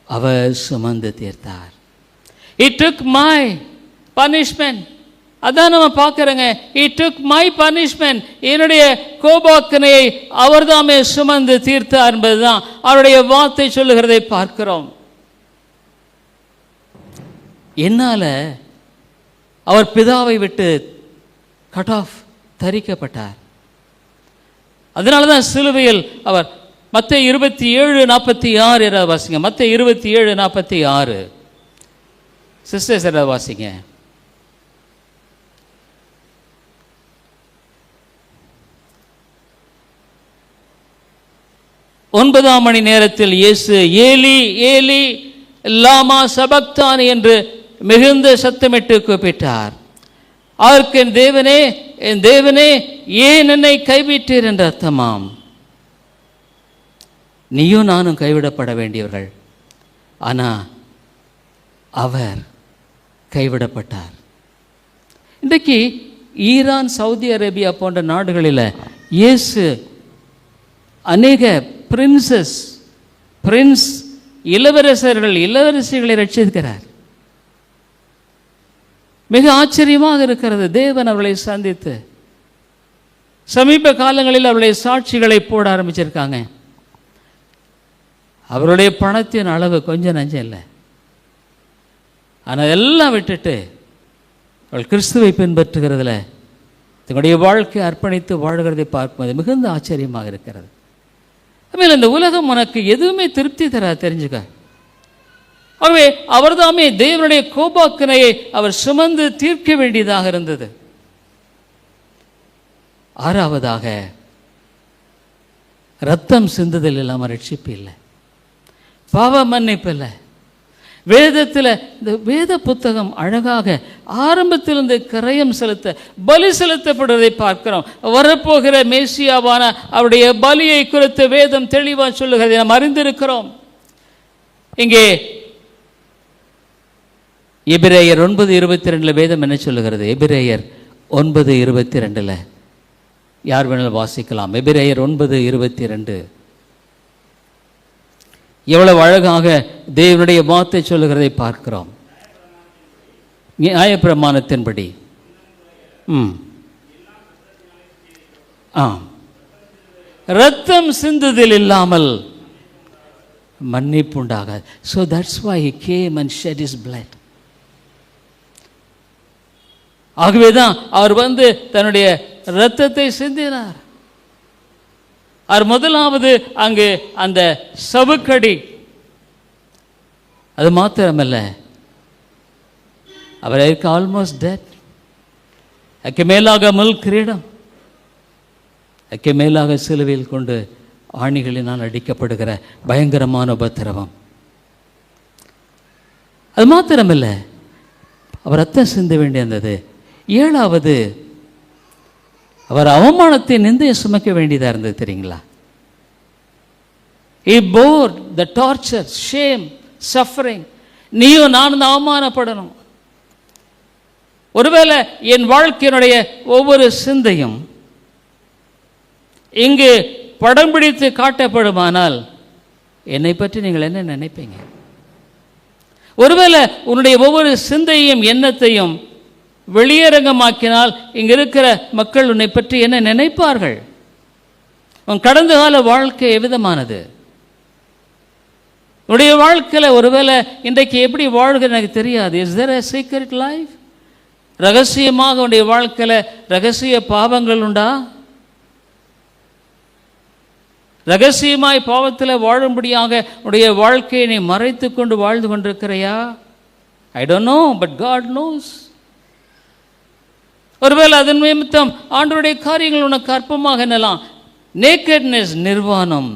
அவர் சுமந்து தீர்த்தார். He took my punishment. அதான் நம்ம பார்க்கிறோங்க. He took my punishment. என்னுடைய கோபாக்கனையை அவர்தாமே சுமந்து தீர்த்தார் என்பதுதான் அவருடைய வார்த்தை சொல்லுகிறதை பார்க்கிறோம். என்னால அவர் பிதாவை விட்டு கட் ஆஃப் தரிக்கப்பட்டார். அதனால தான் சிலுவையில் அவர் மத்தேயு 27:46 யாராவது வாசிங்க. மத்தேயு 27:46 சிஸ்டர்ஸ் யாராவது வாசிங்க. 9ஆம் மணி நேரத்தில் இயேசு ஏலி ஏலி லாமா சபக்தானி என்று மிகுந்த சத்தமிட்டு கூப்பிட்டார். அதற்கு என் தேவனே ஏன் என்னை கைவிட்டீர் என்று அர்த்தமாம். நீயும் நானும் கைவிடப்பட வேண்டியவர்கள். ஆனால் அவர் கைவிடப்பட்டார். இன்றைக்கு ஈரான், சவுதி அரேபியா போன்ற நாடுகளில் இயேசு அநேக பிரின்ஸ் இளவரசர்கள் இளவரசிகளை ரட்சிக்கிறார். மிக ஆச்சரியமாக இருக்கிறது. தேவன் அவர்களை சந்தித்து சமீப காலங்களில் அவருடைய சாட்சிகளை போட ஆரம்பிச்சிருக்காங்க. அவருடைய பணத்தின் அளவு கொஞ்சம் நஞ்சம் இல்லை. ஆனால் எல்லாம் விட்டுட்டு அவள் கிறிஸ்துவை பின்பற்றுகிறதுல தன்னுடைய வாழ்க்கை அர்ப்பணித்து வாழ்கிறதை பார்க்கும்போது மிகுந்த ஆச்சரியமாக இருக்கிறது. அதுமாதிரி இந்த உலகம் உனக்கு எதுவுமே திருப்தி தர தெரிஞ்சுக்க. ஆகவே அவர்தாமே தேவனுடைய கோபாக்கனையை அவர் சுமந்து தீர்க்க வேண்டியதாக இருந்தது. ஆறாவதாக, ரத்தம் சிந்துதல் இல்லாமல் ரட்சிப்பு இல்லை, பாவ மன்னிப்பு இல்லை. வேதத்தில் இந்த வேத புத்தகம் அழகாக ஆரம்பத்திலிருந்து கரையம் செலுத்த பலி செலுத்தப்படுவதை பார்க்கிறோம். வரப்போகிற மேசியாவான அவருடைய பலியை குறித்து வேதம் தெளிவாக சொல்லுகிறதை நாம் அறிந்திருக்கிறோம். இங்கே எபிரேயர் 9:22 வேதம் என்ன சொல்லுகிறது? எபிரேயர் 9:22 யார் வேணாலும் வாசிக்கலாம். எபிரேயர் 9:22 எவ்வளவு அழகாக தேவனுடைய வார்த்தை சொல்லுகிறதை பார்க்கிறோம். நியாயப்பிரமாணத்தின்படி ரத்தம் சிந்துதல் இல்லாமல் மன்னிப்பு உண்டாகாது. So that's why he came and shed his blood. ஆகவேதான் அவர் வந்து தன்னுடைய இரத்தத்தை சிந்தினார். அவர் முதலாவது அங்கு அந்த சவுக்கடி, அது மாத்திரமல்ல, அவர் ஆல்மோஸ்ட் டெட். அதுக்கு மேலாக முள் கிரீடம், அதுக்கு மேலாக சிலுவையில் கொண்டு ஆணிகளினால் அடிக்கப்படுகிற பயங்கரமான உபத்திரவம். அது மாத்திரமல்ல, அவர் ரத்தம் சிந்த வேண்டியிருந்தது. ஏழாவது, அவர் அவமானத்தை நிந்தையை சுமக்க வேண்டியதாக இருந்தது. தெரியுங்களா? He bore the torture, shame, suffering. நீயும் நானும் அவமானப்படணும். ஒருவேளை என் வாழ்க்கையினுடைய ஒவ்வொரு சிந்தையும் இங்கு படம் பிடித்து காட்டப்படுமானால் என்னை பற்றி நீங்கள் என்ன நினைப்பீங்க? ஒருவேளை உன்னுடைய ஒவ்வொரு சிந்தையும் எண்ணத்தையும் வெளியரங்கமாக்கினால் இங்க இருக்கிற மக்கள் உன்னை பற்றி என்ன நினைப்பார்கள்? உன் கடந்த கால வாழ்க்கை எவ்விதமானது? உன்னுடைய வாழ்க்கையில் ஒருவேளை இன்றைக்கு எப்படி வாழ்கிற எனக்கு தெரியாது. Is there a secret life? ரகசியமாக உன்னுடைய வாழ்க்கையில் ரகசிய பாவங்கள் உண்டா? ரகசியமாய் பாவத்தில் வாழும்படியாக உன்னுடைய வாழ்க்கையை நீ மறைத்து கொண்டு வாழ்ந்து கொண்டிருக்கிறையா? I don't know, but God knows. ஒருவேளை அதன் நிமித்தம் ஆண்டவருடைய காரியங்கள் உனக்கு அற்பமாக என்னலாம். நேக்கட்னஸ், நிர்வாணம்.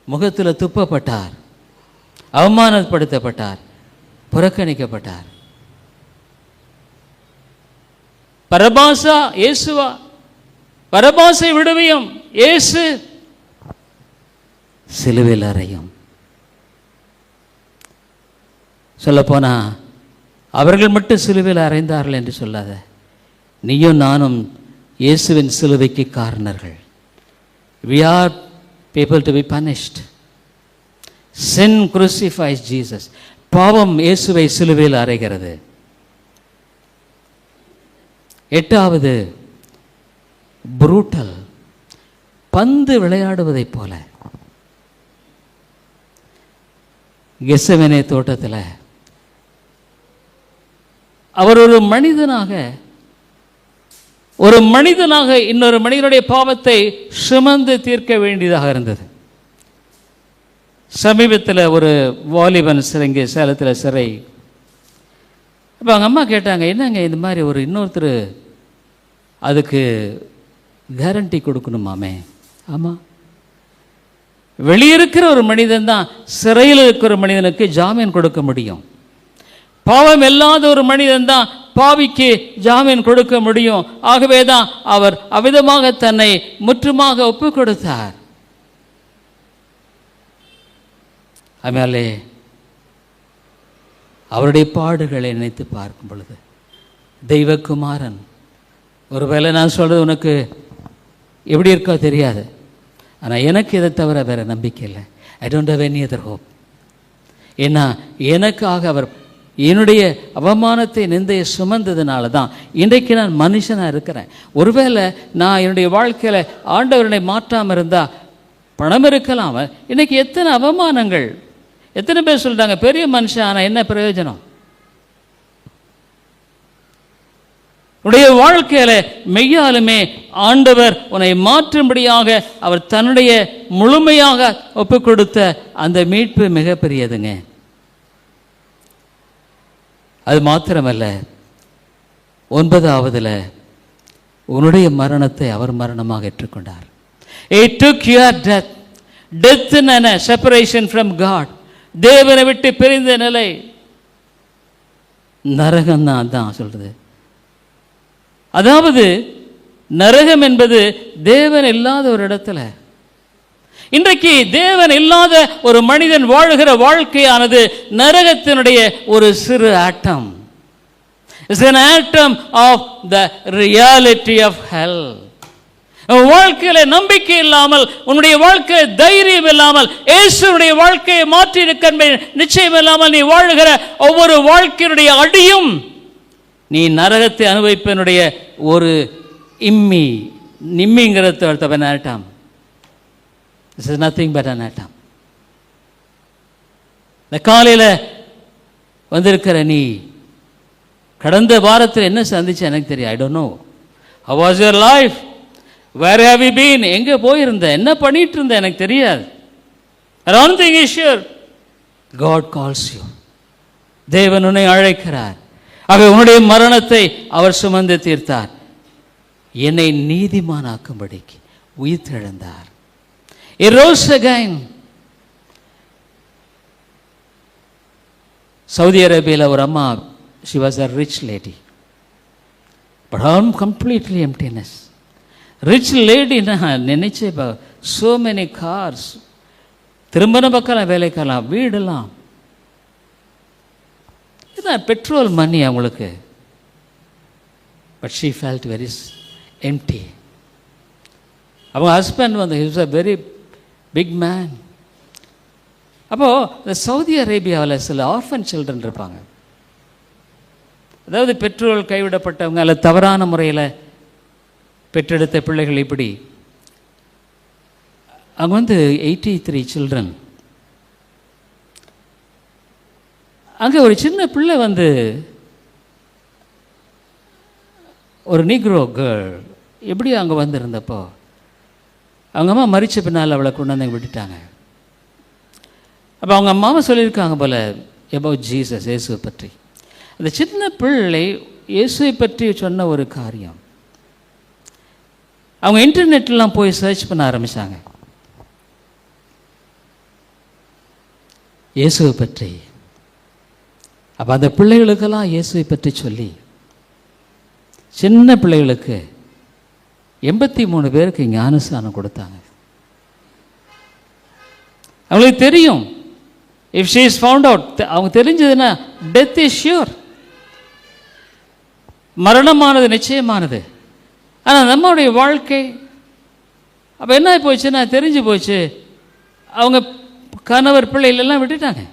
முகத்தில் துப்பப்பட்டார், அவமானப்படுத்தப்பட்டார், புறக்கணிக்கப்பட்டார். பரபாசா இயேசுவா? பரபாசை விடுவியும் இயேசு சிலுவையில் அறையும். சொல்லப்போனா அவர்கள் மட்டும் சிலுவையில் அறைந்தார்கள் என்று சொல்லாத, நீயும் நானும் இயேசுவின் சிலுவைக்கு காரணர்கள். We are people to be punished. Sin crucifies Jesus. பாவம் இயேசுவை சிலுவையில் அறைகிறது. 8வது புரூட்டல், பந்து விளையாடுவதைப் போல. கெத்செமனே தோட்டத்தில் அவர் ஒரு மனிதனாக இன்னொரு மனிதனுடைய பாவத்தை சுமந்து தீர்க்க வேண்டியதாக இருந்தது. சமீபத்தில் ஒரு வாலிபன் இங்கே சேலத்தில் சிறை. அப்போ அவங்க அம்மா கேட்டாங்க, என்னங்க இந்த மாதிரி ஒரு இன்னொருத்தர் அதுக்கு கேரண்டி கொடுக்கணுமாமே? ஆமாம், வெளியிருக்கிற ஒரு மனிதன் தான் சிறையில் இருக்கிற ஒரு மனிதனுக்கு ஜாமீன் கொடுக்க முடியும். பாவம் இல்லாத ஒரு மனிதன் தான் பாவிக்கு ஜாமீன் கொடுக்க முடியும். ஆகவே தான் அவர் அவ்விதமாக தன்னை முற்றுமாக ஒப்பு கொடுத்தார். அதனாலே அவருடைய பாடுகளை நினைத்து பார்க்கும் பொழுது, தெய்வகுமாரன், ஒருவேளை நான் சொல்கிறது உனக்கு எப்படி இருக்கோ தெரியாது, ஆனால் எனக்கு இதை தவிர வேறு நம்பிக்கை இல்லை. I don't have any other hope. ஏன்னா எனக்காக அவர் என்னுடைய அவமானத்தை நிந்தையை சுமந்ததுனால தான் இன்றைக்கு நான் மனுஷனாக இருக்கிறேன். ஒருவேளை நான் என்னுடைய வாழ்க்கையில் ஆண்டவரனை மாற்றாமல் இருந்தால் பணம் இருக்கலாம். இன்றைக்கி எத்தனை அவமானங்கள், எத்தனை பேர் சொல்கிறாங்க பெரிய மனுஷன் ஆனால் என்ன பிரயோஜனம்? உன்னுடைய வாழ்க்கையில் மெய்யாலுமே ஆண்டவர் உன்னை மாற்றும்படியாக அவர் தன்னுடைய முழுமையாக ஒப்பு கொடுத்த அந்த மீட்பு மிகப்பெரியதுங்க. அது மாத்திரமல்ல, 9வதுல உன்னுடைய மரணத்தை அவர் மரணமாக ஏற்றுக்கொண்டார். He took your death. Death and separation from God. தேவனை விட்டு பிரிந்த நிலை, நரகம் தான் சொல்றது. அதாவது நரகம் என்பது தேவன் இல்லாத ஒரு இடத்துல. இன்றைக்கு தேவன் இல்லாத ஒரு மனிதன் வாழுகிற வாழ்க்கையானது நரகத்தினுடைய ஒரு சிறு ஆட்டம். It's an atom of the reality of hell. வாழ்க்கையில நம்பிக்கை இல்லாமல், உன்னுடைய வாழ்க்கை தைரியம் இல்லாமல், இயேசுவுடைய வாழ்க்கையை மாற்றி இருக்க நிச்சயம் இல்லாமல் நீ வாழுகிற ஒவ்வொரு வாழ்க்கையினுடைய அடியும் நீ நரகத்தை அனுபவிப்பனுடைய ஒரு நிம்மிங்கிறது ஆட்டம். This is nothing but an atom. இந்த காலையில் வந்திருக்கிற நீ கடந்த வாரத்தில் என்ன சந்திச்சு எனக்கு தெரியும். I don't know. How was your life? Where have you been? எங்கே போயிருந்த, என்ன பண்ணிட்டு இருந்த எனக்கு தெரியாது. One thing is sure, God calls you. தேவன் உன்னை அழைக்கிறார். ஆக உன்னுடைய மரணத்தை அவர் சுமந்து தீர்த்தார். என்னை நீதிமானாக்கும்படிக்கு உயிர்த்தெழுந்தார். He rose again. சவுதி அரேபியாவில் ஒரு அம்மா, she was a rich lady, but her completely emptiness. Rich lady நினைச்சே, so many cars, திருமண பக்கம் வேலைக்கெல்லாம் வீடெல்லாம், இதுதான் பெட்ரோல் மணி அவங்களுக்கு. But she felt very empty. அவங்க ஹஸ்பண்ட் வந்து he was a very big man. அப்போது இந்த சவுதி அரேபியாவில் சில ஆர்ஃபன் சில்ட்ரன் இருப்பாங்க. அதாவது பெற்றோர்கள் கைவிடப்பட்டவங்க அல்லது தவறான முறையில் பெற்றெடுத்த பிள்ளைகள். இப்படி அவங்க வந்து 83 சில்ட்ரன். அங்கே ஒரு சின்ன பிள்ளை வந்து ஒரு நீக்ரோ கேர்ள் எப்படி அங்கே வந்திருந்தப்போ அவங்க அம்மா மறித்த பின்னால் அவளை கொண்டாந்து விட்டுட்டாங்க. அப்போ அவங்க அம்மாவை சொல்லியிருக்காங்க போல் அபவுட் ஜீசஸ், இயேசுவை பற்றி. அந்த சின்ன பிள்ளை இயேசுவை பற்றி சொன்ன ஒரு காரியம், அவங்க இன்டர்நெட்லாம் போய் சர்ச் பண்ண ஆரம்பித்தாங்க இயேசுவை பற்றி. அப்போ அந்த பிள்ளைகளுக்கெல்லாம் இயேசுவை பற்றி சொல்லி, சின்ன பிள்ளைகளுக்கு 83 பேருக்கு ஞானஸ்நானம் கொடுத்தாங்க. அவங்களுக்கு தெரியும், if she is found out, அவங்க தெரிஞ்சதுன்னா டெத் இஸ் ஷியூர், மரணமானது நிச்சயமானது. ஆனால் நம்மளுடைய வாழ்க்கை அப்போ என்ன போச்சுன்னா தெரிஞ்சு போச்சு, அவங்க கணவர் பிள்ளைகளெல்லாம் விட்டுட்டாங்க.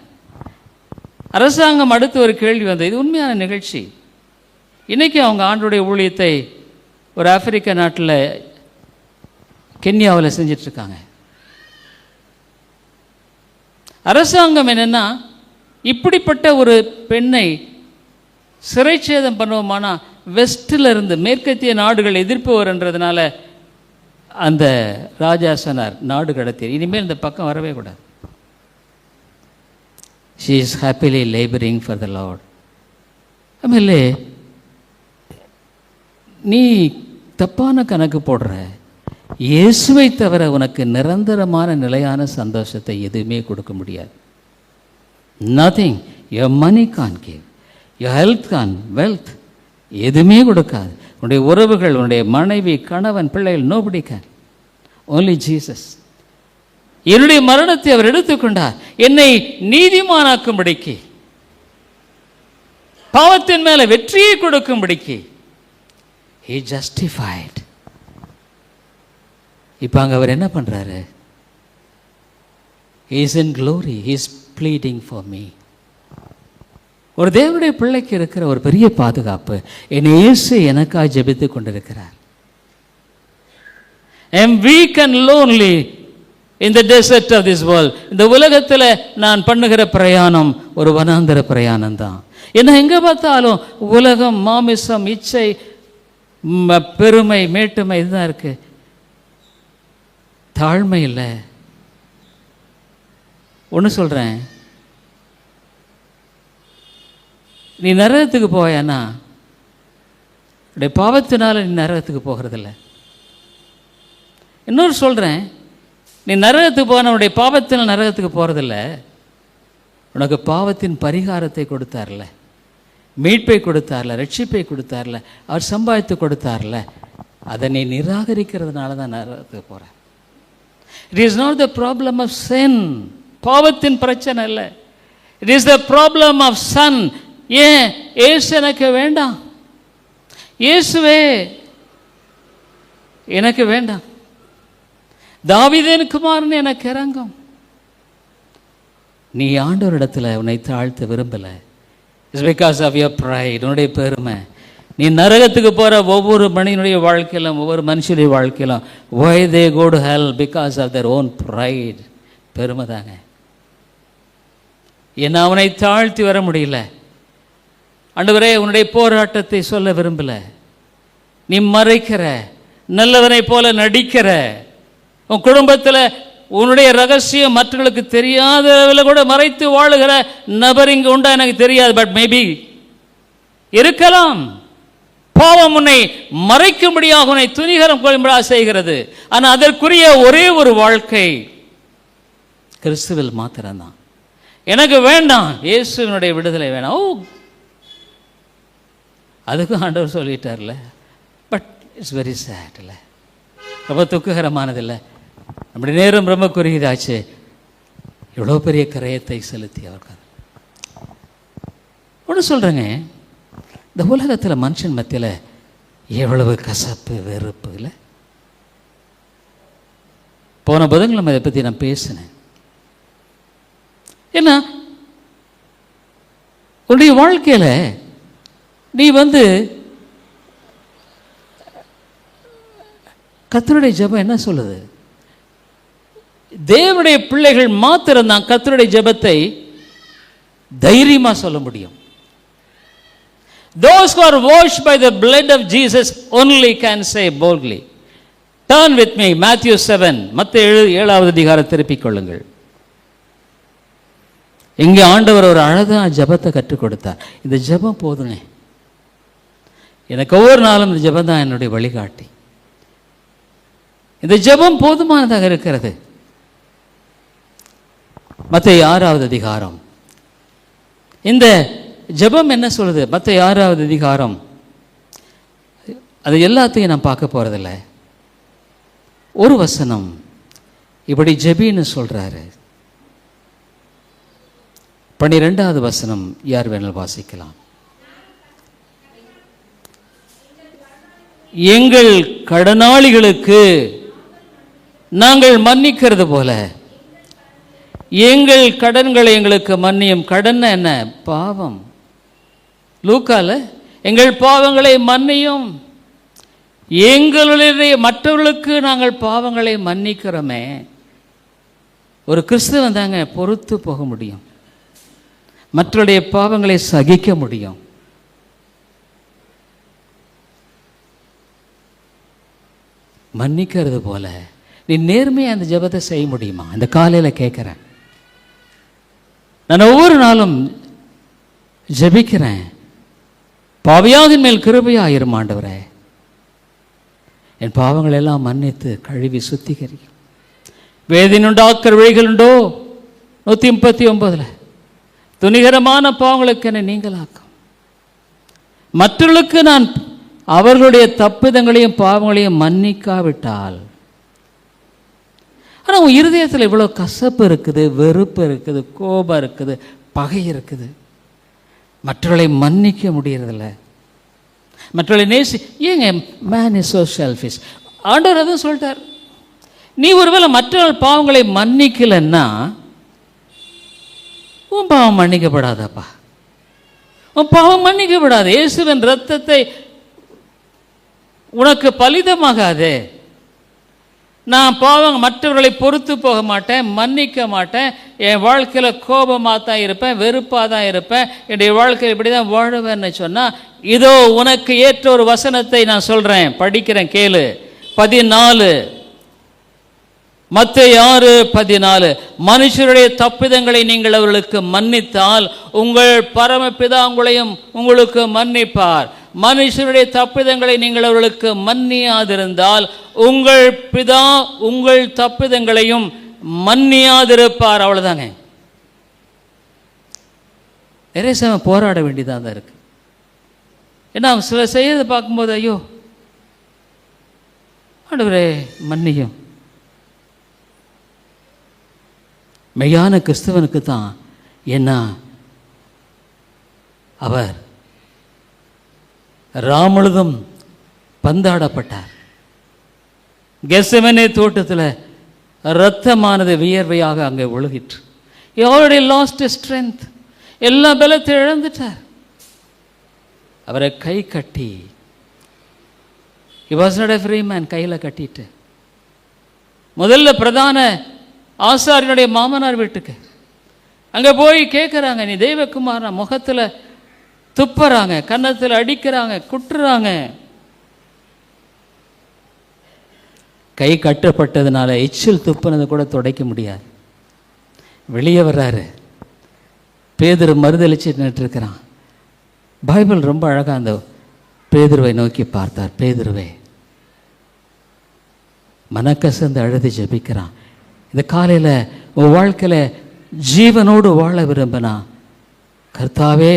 அரசாங்கம் அடுத்து ஒரு கேள்வி வந்தது. இது உண்மையான நிகழ்ச்சி. இன்றைக்கி அவங்க ஆண்டுடைய ஊழியத்தை ஒரு ஆப்பிரிக்க நாட்டில் கென்யாவில் செஞ்சிட்ருக்காங்க. அரசாங்கம் என்னென்னா, இப்படிப்பட்ட ஒரு பெண்ணை சிறைச்சேதம் பண்ணுவோமானா வெஸ்டில் இருந்து மேற்கத்திய நாடுகள் எதிர்ப்பு வருன்றதுனால அந்த ராஜா சொன்னார், நாடு கடத்தி இனிமேல் இந்த பக்கம் வரவே கூடாது. She is happily laboring for the Lord. ஆಮೇಲೆ நீ தப்பான கணக்கு போடுற. இயேசுவை தவிர உனக்கு நிரந்தரமான நிலையான சந்தோஷத்தை எதுவுமே கொடுக்க முடியாது. Nothing. your money can't give, your health can't, wealth எதுவுமே கொடுக்காது. உன்னுடைய உறவுகள், உன்னுடைய மனைவி, கணவன், பிள்ளைகள், nobody can, only Jesus. என்னுடைய மரணத்தை அவர் எடுத்துக்கொண்டார் என்னை நீதிமானாக்கும்படிக்கு, பாவத்தின் மேல வெற்றியை கொடுக்கும்படிக்கு. He justified. இப்போ அங்கே அவர் என்ன பண்ணுறாரு? He is in glory. He is pleading for me. ஒரு தேவனுடைய பிள்ளைக்கு இருக்கிற ஒரு பெரிய பாதுகாப்பு, என் இயேசு எனக்காக ஜெபித்து கொண்டிருக்கிறார். I am weak and lonely in the desert of this world. இந்த உலகத்தில் நான் பண்ணுகிற பிரயாணம் ஒரு வனாந்தர பிரயாணம் தான். என்ன எங்கே பார்த்தாலும் உலகம், மாமிசம், இச்சை, பெருமை, மேட்டுமை, இதுதான் இருக்கு. தாழ்மை இல்லை. ஒன்று சொல்கிறேன், நீ நரகத்துக்கு போயானா உடைய பாவத்தினால நீ நரகத்துக்கு போகிறதில்ல. இன்னொரு சொல்கிறேன், நீ நரகத்துக்கு போன உடைய பாவத்தினால் நரகத்துக்கு போகிறதில்ல. உனக்கு பாவத்தின் பரிகாரத்தை கொடுத்தார்ல, மீட்பை கொடுத்தார்ல, ரட்சிப்பை கொடுத்தார்ல, அவர் சம்பாதித்து கொடுத்தார்ல, அதை நீ நிராகரிக்கிறதுனால தான் நரகத்துக்கு போகிற. It is not the problem of sin. பாவத்தின் பிரச்சனை இல்லை. It is the problem of son. ஏன் இயேசு எனக்கு வேண்டாம், இயேசுவே எனக்கு வேண்டாம், தாவீதின் குமாரன் எனக்கு இறங்கும். நீ ஆண்டவரிடத்தில் உன்னை தாழ்த்த விரும்பலை. It's because of your pride. உன்னுடைய பெருமை. நீ நரகத்துக்கு போகிற ஒவ்வொரு மனிதனுடைய வாழ்க்கையிலும், ஒவ்வொரு மனுஷனுடைய வாழ்க்கையிலும் why they go to hell? because of their own pride. பெருமை தாங்க. என்ன அவனை தாழ்த்தி வர முடியல. ஆண்டவரே, உன்னுடைய போராட்டத்தை சொல்ல விரும்பல. நீ மறைக்கிற, நல்லவனை போல நடிக்கிற, உன் குடும்பத்தில் உன்னுடைய ரகசியம் மற்றவர்களுக்கு தெரியாதவர்கள் கூட மறைத்து வாழுகிற நபர் இங்கு உண்டா எனக்கு தெரியாது. பட் மேபி இருக்கலாம். பாவம் உன்னை மறைக்கும்படியாக, உன்னை துணிகரம் கொள்ளும்படியாக செய்கிறது. ஆனால் அதற்குரிய ஒரே ஒரு வாழ்க்கை கிறிஸ்துவில் மாத்திரம்தான். எனக்கு வேண்டாம், இயேசுவினுடைய விடுதலை வேணாம். ஓ, அதுக்கும் ஆண்டவர் சொல்லிட்டார்ல. பட் இட்ஸ் வெரி சேட் இல்லை, ரொம்ப துக்ககரமானதில்லை. அப்படி நேரம் ரொம்ப குறுகிதாச்சு. எவ்வளோ பெரிய கரையத்தை செலுத்தி அவர்கள். ஒன்று சொல்கிறேங்க, இந்த உலகத்தில் மனுஷன் மத்தியில் எவ்வளவு கசப்பு, வெறுப்பு இல்லை. போன புதன்கிழமை இதை பற்றி நான் பேசினேன். ஏன்னா உன்னுடைய வாழ்க்கையில் நீ கர்த்தருடைய ஜெபம் என்ன சொல்லுது? தேவனுடைய பிள்ளைகள் மாத்திரம்தான் கர்த்தருடைய ஜெபத்தை தைரியமாக சொல்ல முடியும். Those who are washed by the blood of Jesus only can say boldly. Turn with me, Matthew 7. மத்தேயு 7வது அதிகாரம் திருப்பிக் கொள்ளுங்கள். இங்கே ஆண்டவர் ஒரு அழகான ஜெபத்தை கற்றுக் கொடுத்தார். இந்த ஜெபம் போதுங்க, எனக்கு ஒவ்வொரு நாளும் இந்த ஜெபம் தான் என்னுடைய வழிகாட்டி. இந்த ஜெபம் போதுமானதாக இருக்கிறது. மத்தேயு 6வது அதிகாரம். இந்த ஜெபம் என்ன சொல்லுது? மத்தேயு 6வது அதிகாரம். அது எல்லாத்தையும் நான் பார்க்க போகிறதில்ல. ஒரு வசனம் இப்படி ஜெபின்னு சொல்கிறாரு. 12வது வசனம் யார் வேணாலும் வாசிக்கலாம். எங்கள் கடனாளிகளுக்கு நாங்கள் மன்னிக்கிறது போல எங்கள் கடன்களை எங்களுக்கு மன்னியும். கடன் என்ன? பாவம். லூக்கால எங்கள் பாவங்களை மன்னியும். எங்களுடைய மற்றவர்களுக்கு நாங்கள் பாவங்களை மன்னிக்கிறோமே. ஒரு கிறிஸ்தவன் தாங்க பொறுத்து போக முடியும், மற்றவருடைய பாவங்களை சகிக்க முடியும். மன்னிக்கிறது போல நீ நேர்மையாக அந்த ஜெபத்தை செய்ய முடியுமா? அந்த காலையில் கேட்குறேன். நான் ஒவ்வொரு நாளும் ஜெபிக்கிறேன், பாவியாதின் மேல் கிருபையாயிரும் ஆண்டவரே, என் பாவங்கள் எல்லாம் மன்னித்து கழுவி சுத்திகரிக்கும். வேதனையுண்டாக்குற வழிகள் உண்டோ? 139 துணிகரமான பாவங்களுக்கு என்னை நீங்களாக்கும். மற்றவர்களுக்கு நான் அவர்களுடைய தப்பிதங்களையும் பாவங்களையும் மன்னிக்காவிட்டால், ஆனால் உன் இருதயத்தில் இவ்வளோ கசப்பு இருக்குது, வெறுப்பு இருக்குது, கோபம் இருக்குது, பகை இருக்குது, மற்றவர்களை மன்னிக்க முடியறதில்ல, மற்றவர்களை நேசி. ஏங்க மேன் இஸ் ஸோ செல்ஃபிஷ். ஆண்டவர் அதுவும் சொல்லிட்டார், நீ ஒருவேளை மற்றவர்கள் பாவங்களை மன்னிக்கலைன்னா உன் பாவம் மன்னிக்கப்படாதப்பா, உன் பாவம் மன்னிக்கப்படாது. இயேசுவின் இரத்தத்தை உனக்கு பலிதமாகாது. நான் பாவம் மற்றவர்களை பொறுத்து போக மாட்டேன், மன்னிக்க மாட்டேன், என் வாழ்க்கையில் கோபமாக தான் இருப்பேன், வெறுப்பாக தான் இருப்பேன், என்னுடைய வாழ்க்கையில் இப்படி தான் வாழுவேன்னு சொன்னால், இதோ உனக்கு ஏற்ற ஒரு வசனத்தை நான் சொல்கிறேன், படிக்கிறேன் கேளு. 14 மத்தேயு 6:14 மனுஷருடைய தப்பிதங்களை நீங்கள் அவர்களுக்கு மன்னித்தால் உங்கள் பரமபிதா உங்களையும் உங்களுக்கு மன்னிப்பார். மனுஷருடைய தப்பிதங்களை நீங்கள் அவர்களுக்கு மன்னியாதிருந்தால் உங்கள் பிதா உங்கள் தப்பிதங்களையும் மன்னியாதிருப்பார். அவ்வளோதாங்க. நிறைய சமயம் போராட வேண்டியதாக தான் இருக்கு. ஏன்னா அவங்க சில செய்யறதை பார்க்கும்போது, ஐயோ ஆண்டவரே மன்னியும். மெய்யான கிறிஸ்தவனுக்கு தான். ஏன்னா அவர் ராமுழுதும் பந்தாடப்பட்டார். கெத்செமனே தோட்டத்தில் இரத்தமானது வியர்வையாக அங்கே ஒழுகிற்று. He already lost his strength. எல்லா பலத்தை இழந்துட்டார். அவரை கை கட்டி, he was not a free man, கையில் கட்டிட்டு முதல்ல பிரதான ஆசாரியனுடைய மாமனார் வீட்டுக்கு அங்கே போய் கேட்குறாங்க, நீ தெய்வகுமாரா? முகத்தில் துப்புறாங்க, கன்னத்தில் அடிக்கிறாங்க, குட்டுறாங்க. கை கட்டப்பட்டதுனால எச்சில் துப்புனதை கூட துடைக்க முடியாது. வெளியே வர்றாரு, பேதுரு மறுதளிச்சு நின்றுருக்கிறான். பைபிள் ரொம்ப அழகாக அந்த பேதுருவை நோக்கி பார்த்தார். பேதுருவே, மனக்கசந்து அழுது ஜெபிக்கிறான். இந்த காலையில் உன் வாழ்க்கையில் ஜீவனோடு வாழ விரும்பினா, கர்த்தாவே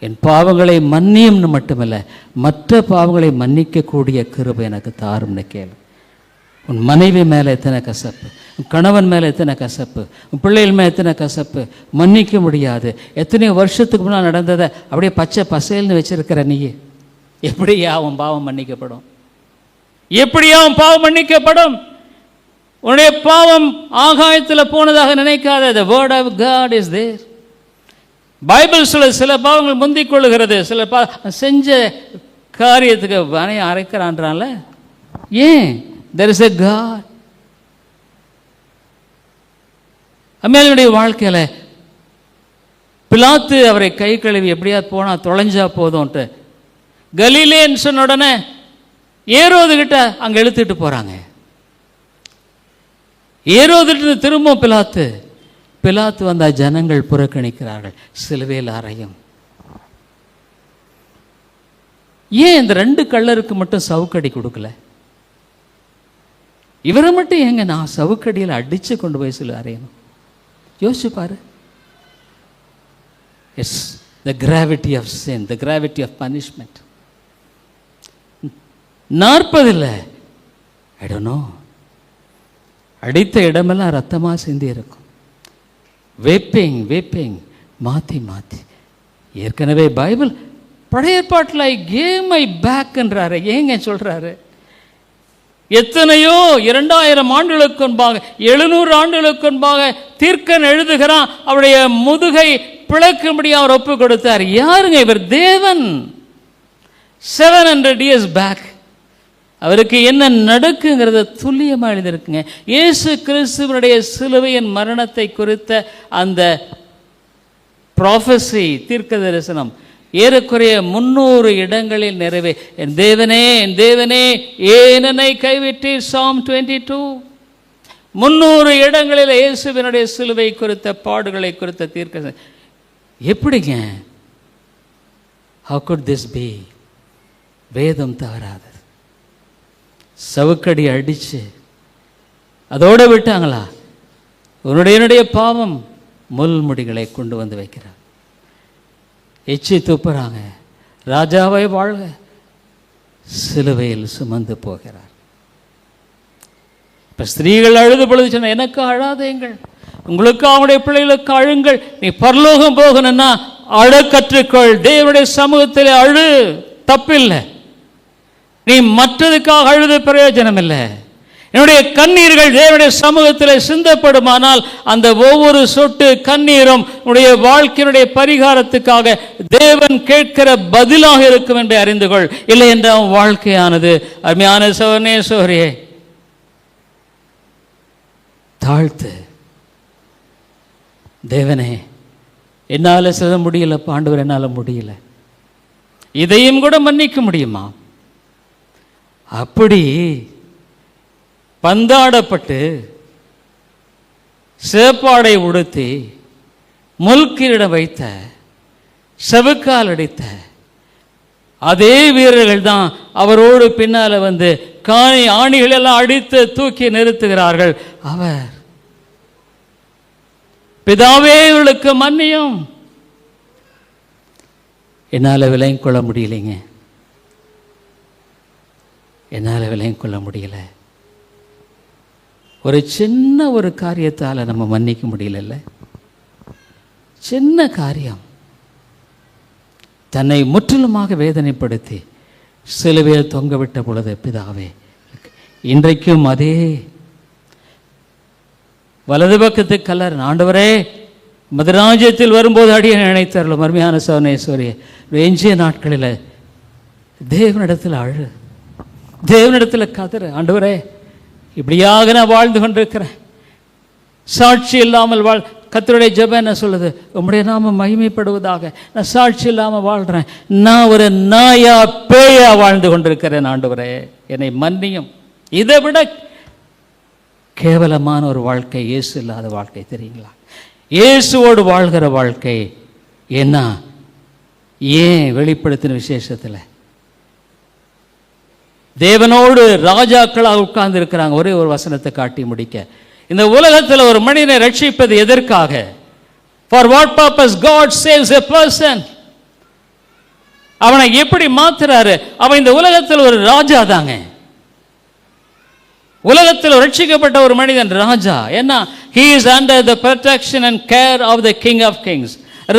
என் பாவங்களை மன்னியும்னு மட்டுமல்ல, மற்ற பாவங்களை மன்னிக்கக்கூடிய கிருபை எனக்கு தாரும்னு கேளு. உன் மனைவி மேலே எத்தனை கசப்பு, உன் கணவன் மேலே எத்தனை கசப்பு, உன் பிள்ளைகள் மேலே எத்தனை கசப்பு, மன்னிக்க முடியாது. எத்தனையோ வருஷத்துக்கு முன்னால் நடந்ததை அப்படியே பச்சை பசேல்னு வச்சிருக்கிற நீ, எப்படியா உன் பாவம் மன்னிக்கப்படும்? எப்படியா உன் பாவம் மன்னிக்கப்படும்? உன்னுடைய பாவம் ஆகாயத்தில் போனதாக நினைக்காத. The word of God is there. Bible சொல்ல சில பாவங்கள் முந்திக் கொள்ளுகிறது. சில செஞ்ச காரியத்துக்கு வனைய அரைக்கிறான்றான்ல. ஏன்? There is a God. அமேலியுடைய வாழ்க்கையில் பிலாத்து அவரை கை கழுவி எப்படியாவது போனால் தொலைஞ்சா போதும்ன்ட்டு கலிலேன்னு சொன்ன உடனே ஏரோதுகிட்ட அங்கே இழுத்துட்டு போகிறாங்க. ஏரோதுட்டு திரும்ப பிலாத்து வந்த ஜனங்கள் புறக்கணிக்கிறார்கள், சிலுவையில் அறையும். ஏன் இந்த 2 கள்ளருக்கு மட்டும் சவுக்கடி கொடுக்கல? இவரை மட்டும் ஏங்க நான் சவுக்கடியில் அடித்து கொண்டு போய் சில அறையணும்? யோசிச்சு பாரு. Yes, the gravity of sin, the gravity of punishment. 40 இல்லை, ஐ டோன்ட் நோ, அடித்த இடமெல்லாம் ரத்தமாக சிந்தி இருக்கும். வேப்பிங் மாற்றி ஏற்கனவே பைபிள், பழைய ஏற்பாட்டில் ஐ கேவ் மை பேக்ன்றாரு. ஏங்க சொல்கிறாரு? எத்தனையோ 2000 ஆண்டுகளுக்கு முன்பாக, 700 ஆண்டுகளுக்கு முன்பாக தீர்க்கன் எழுதுகிறான். அவருடைய முதுகை பிளக்கும்படி அவர் ஒப்பு கொடுத்தார். யாருங்க இவர்? தேவன். 700 years பேக் அவருக்கு என்ன நடக்குங்கிறத துல்லியமாக எழுதியிருக்குங்க. இயேசு கிறிஸ்துவனுடைய சிலுவையின் மரணத்தை குறித்த அந்த ப்ராஃபஸி, தீர்க்க தரிசனம் ஏறக்குறைய 300 இடங்களில் நிறைவே. என் தேவனே, என் தேவனே, ஏன் என்னை கைவிட்டீர்? Psalm 22. 300 இடங்களில் இயேசுவினுடைய சிலுவை குறித்த பாடுகளை குறித்த தீர்க்க. எப்படிங்க? How could this be? வேதம் தவறாது. சவுக்கடி அடிச்சு அதோட விட்டாங்களா? உன்னுடைய பாவம் முள்முடிகளை கொண்டு வந்து வைக்கிறார். எச்சி துப்புறாங்க. ராஜாவை வாழ்க சிலுவையில் சுமந்து போகிறார். இப்ப ஸ்திரீகள் அழுது பொழுது சொன்ன, எனக்கு அழாதேங்கள், உங்களுக்கு அவனுடைய பிள்ளைகளுக்கு அழுங்கள். நீ பரலோகம் போகணும்னா அழ கற்றுக்கொள். தேவனுடைய சமூகத்தில் அழு, தப்பில்லை. நீ மற்றதுக்காக அழுது பிரயோஜனம் இல்லை. என்னுடைய கண்ணீர்கள் தேவனுடைய சமூகத்தில் சிந்தப்படுமானால் அந்த ஒவ்வொரு சொட்டு கண்ணீரும் உன்னுடைய வாழ்க்கையினுடைய பரிகாரத்துக்காக தேவன் கேட்கிற பதிலாக இருக்கும் என்று அறிந்து கொள். இல்லை என்றால் வாழ்க்கையானது அருமையான சோதனே சோரியே தாழ்த்து. தேவனே, என்னால் செய்ய முடியல, ஆண்டவர் என்னால் முடியல, இதையும் கூட மன்னிக்க முடியுமா? அப்படி பந்தாடப்பட்டு சேப்பாடை உடுத்தி முல்கிரிடம் வைத்த, செவுக்கால் அடித்த அதே வீரர்கள் தான் அவரோடு பின்னால வந்து ஆணிகள் எல்லாம் அடித்து தூக்கி நிறுத்துகிறார்கள். அவர், பிதாவே இவர்களுக்கு மன்னியும். என்னால் விலையும் கொள்ள முடியலைங்க, என்னால் விலையும் கொள்ள முடியல. ஒரு சின்ன ஒரு காரியத்தால் நம்ம மன்னிக்க முடியல. சின்ன காரியம் தன்னை முற்றிலுமாக வேதனைப்படுத்தி சிலுவையில் தொங்கவிட்ட பொழுது, பிதாவே, இன்றைக்கும் அதே வலது பக்கத்து கலர், ஆண்டவரே மதுராஜ்யத்தில் வரும்போது அடியை நினைத்தார்கள். மர்மையான சவனேஸ்வரிய எஞ்சிய நாட்களில் தேவனிடத்தில் அழு, தேவனிடத்தில் கதறு. ஆண்டவரே, இப்படியாக நான் வாழ்ந்து கொண்டிருக்கிறேன், சாட்சி இல்லாமல் கர்த்தருடைய ஜெபம் என்ன சொல்லுது? உம்முடைய நாமம் மகிமைப்படுவதாக. நான் சாட்சி இல்லாமல் வாழ்கிறேன், நான் ஒரு நாயா பேயா வாழ்ந்து கொண்டிருக்கிறேன். ஆண்டவரே, என்னை மன்னியும். இதை விட கேவலமான ஒரு வாழ்க்கை இயேசு இல்லாத வாழ்க்கை தெரியுங்களா? இயேசுவோடு வாழ்கிற வாழ்க்கை என்ன? ஏன் வெளிப்படுத்தின விசேஷத்தில் தேவனோடு ராஜாக்களாக உட்கார்ந்து இருக்கிறாங்க. ஒரே ஒரு வசனத்தை காட்டி முடிக்க, இந்த உலகத்தில் ஒரு மனிதனை ரட்சிப்பது எதற்காக? For what purpose God saves a person. அவனை எப்படி மாத்துறாரு? அவன் இந்த உலகத்தில் ஒரு ராஜா தாங்க. உலகத்தில் ரட்சிக்கப்பட்ட ஒரு மனிதன் ராஜா. என்ன? he is under the protection and care of the King of Kings.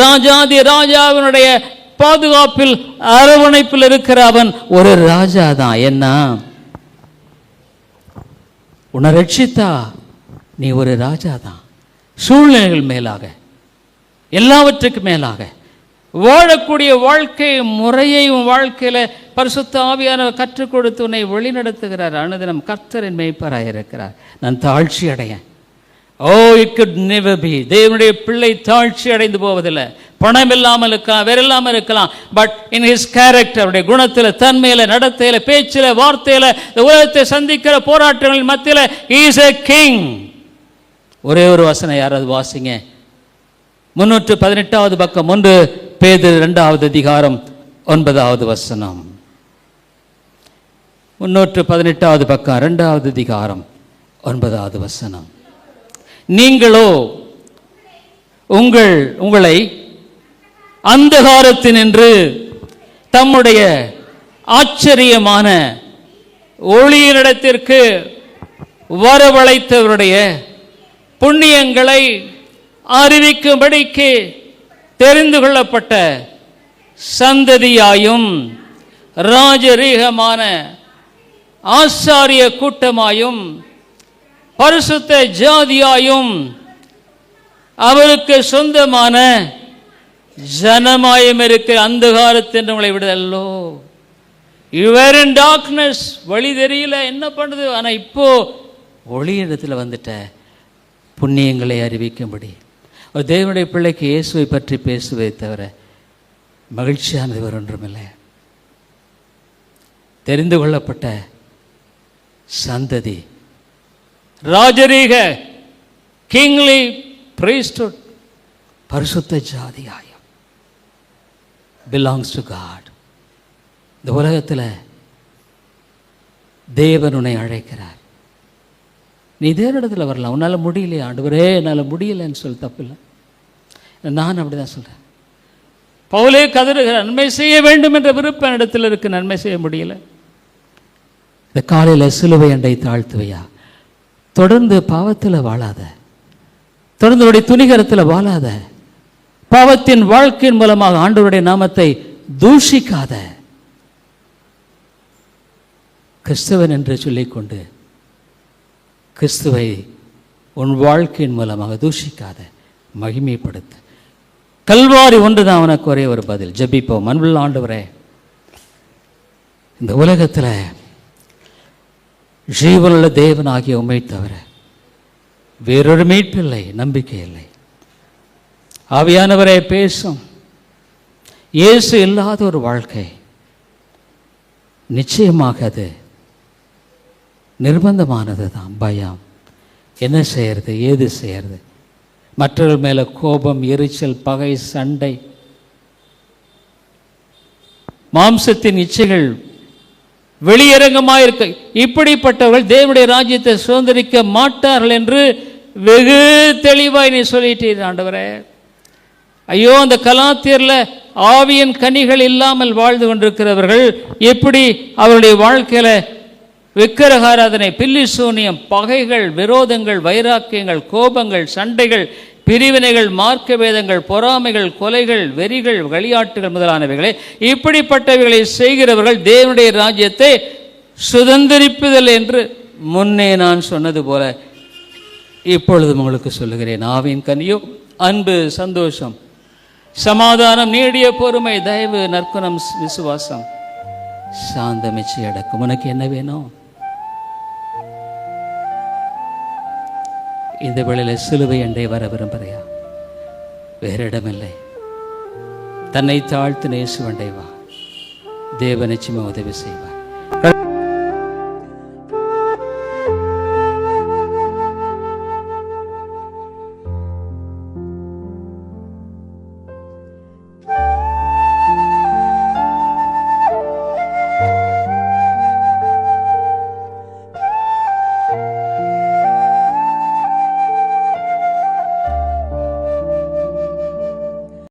ராஜாதி ராஜாவினுடைய பாதுகாப்பில் அரவணைப்பில் இருக்கிற அவன் ஒரு ராஜா தான். என்ன? உன்னை ரட்சித்தா நீ ஒரு ராஜா தான். சூழ்நிலைகள் மேலாக, எல்லாவற்றுக்கு மேலாக வாழக்கூடிய வாழ்க்கை முறையை உன் வாழ்க்கையில பரிசுத்த ஆவியானவர் கற்றுக் கொடுத்து உன்னை வழிநடத்துகிறார். அனுதினம் கர்த்தரின் மேய்ப்பராக இருக்கிறார். நான் தாழ்ச்சி அடையேன். it could never be. தேவனுடைய பிள்ளை தாழ்ச்சி அடைந்து போவதில்லை. பணம் இல்லாமல் இருக்கலாம், வேற இல்லாமல் இருக்கலாம். பட் இன் ஹிஸ் கேரக்டர், அவருடைய குணத்தில், தன்மையில, நடத்தையில, பேச்சில, வார்த்தையில, இந்த உலகத்தை சந்திக்கிற போராட்டங்களின் மத்தியில he is a king. ஒரே ஒரு வசனம் யாராவது வாசிங்க. 318வது பக்கம், 1 பேதுரு 2வது அதிகாரம் 9வது வசனம். 318வது பக்கம் 2வது அதிகாரம் 9வது வசனம். நீங்களோ உங்களை அந்தகாரத்தினின்று தம்முடைய ஆச்சரியமான ஒளியினிடத்திற்கு வரவழைத்தவருடைய புண்ணியங்களை அறிவிக்கும்படிக்கு தெரிந்து கொள்ளப்பட்ட சந்ததியாயும் ராஜரீகமான ஆசாரிய கூட்டமாயும் பரிசுத்த ஜாதியாயும் அவருக்கு சொந்தமான ஜனமாயும் இருக்கிற அந்தகாரத்தின் உங்களை விடுதல்லோ. You were in darkness, வழி தெரியல, என்ன பண்ணுது? ஆனால் இப்போ ஒளி இடத்துல வந்துட்ட. புண்ணியங்களை அறிவிக்கும்படி ஒரு தேவனுடைய பிள்ளைக்கு இயேசுவை பற்றி பேசுவதை தவிர மகிழ்ச்சியானது வேறு ஒன்றுமில்லை. தெரிந்து கொள்ளப்பட்ட சந்ததி, ராஜரீக கிங்லி priesthood, பரிசுத்த ஜாதியாயம், belongs to God. இந்த உலகத்தில் தேவன் உன்னை அழைக்கிறார். நீ தேவனிடத்தில் வரலாம். உன்னால் முடியலையா? ஆண்டவரே என்னால் முடியலைன்னு சொல்லி தப்பில்லை. நான் அப்படி தான் சொல்கிறேன். பவுலே கதறுகிற, நன்மை செய்ய வேண்டும் என்ற விருப்பம் இடத்துல இருக்கு, நன்மை செய்ய முடியல. இந்த காலையில் சிலுவை அண்டை தாழ்த்துவையா, தொடர்ந்து பாவத்தில் வாழாத, தொடர்ந்து உடைய துணிகரத்தில் வாழாத, பாவத்தின் வாழ்க்கையின் மூலமாக ஆண்டவருடைய நாமத்தை தூஷிக்காத, கிறிஸ்தவன் என்று சொல்லிக்கொண்டு கிறிஸ்துவை உன் வாழ்க்கையின் மூலமாக தூஷிக்காத, மகிமைப்படுத்த. கல்வாரி ஒன்று தான் அவனுக்கு ஒரே ஒரு பதில். ஜெபிப்போம். அன்புள்ள ஆண்டவரே, இந்த உலகத்தில் ஜீவனுள்ள தேவன் ஆகிய உம்மை தவிர வேறொரு மீட்பில்லை, நம்பிக்கை இல்லை. ஆவியானவரே பேசும். இயேசு இல்லாத ஒரு வாழ்க்கை நிச்சயமாக அது நிர்பந்தமானது தான். பயம், என்ன செய்யறது, ஏது செய்யறது, மற்றவர்கள் மேலே கோபம், எரிச்சல், பகை, சண்டை, மாம்சத்தின் இச்சைகள் வெளியரங்கமாக இருக்க, இப்படிப்பட்டவர்கள் தேவனுடைய ராஜ்யத்தை சுதந்திரிக்க மாட்டார்கள் என்று வெகு தெளிவாய் நீ சொல்லிட்டீர் ஆண்டவரே. ஐயோ, அந்த கலாத்தியரில் ஆவியின் கனிகள் இல்லாமல் வாழ்ந்து கொண்டிருக்கிறவர்கள் எப்படி அவருடைய வாழ்க்கையில் விக்கிரகாராதனை, பில்லி சூனியம், பகைகள், விரோதங்கள், வைராக்கியங்கள், கோபங்கள், சண்டைகள், பிரிவினைகள், மார்க்க வேதங்கள், பொறாமைகள், கொலைகள், வெறிகள், விளையாட்டுகள் முதலானவைகளை, இப்படிப்பட்டவைகளை செய்கிறவர்கள் தேவனுடைய ராஜ்யத்தை சுதந்திரிப்பதில்லை என்று முன்னே நான் சொன்னது போல இப்பொழுது உங்களுக்கு சொல்லுகிறேன். ஆவியின் கனியோ அன்பு, சந்தோஷம், சமாதானம், நீடிய பொறுமை, தயவு, நற்குணம், விசுவாசம், சாந்தம், இச்சை அடக்கம். உனக்கு என்ன வேணும்? இந்த வேளையில் சிலுவை அண்டை வர விரும்புறியா? வேற இடமில்லை. தன்னை தாழ்த்து நேசு அண்டை வா. தேவ நிச்சயமாக உதவி செய்வார்.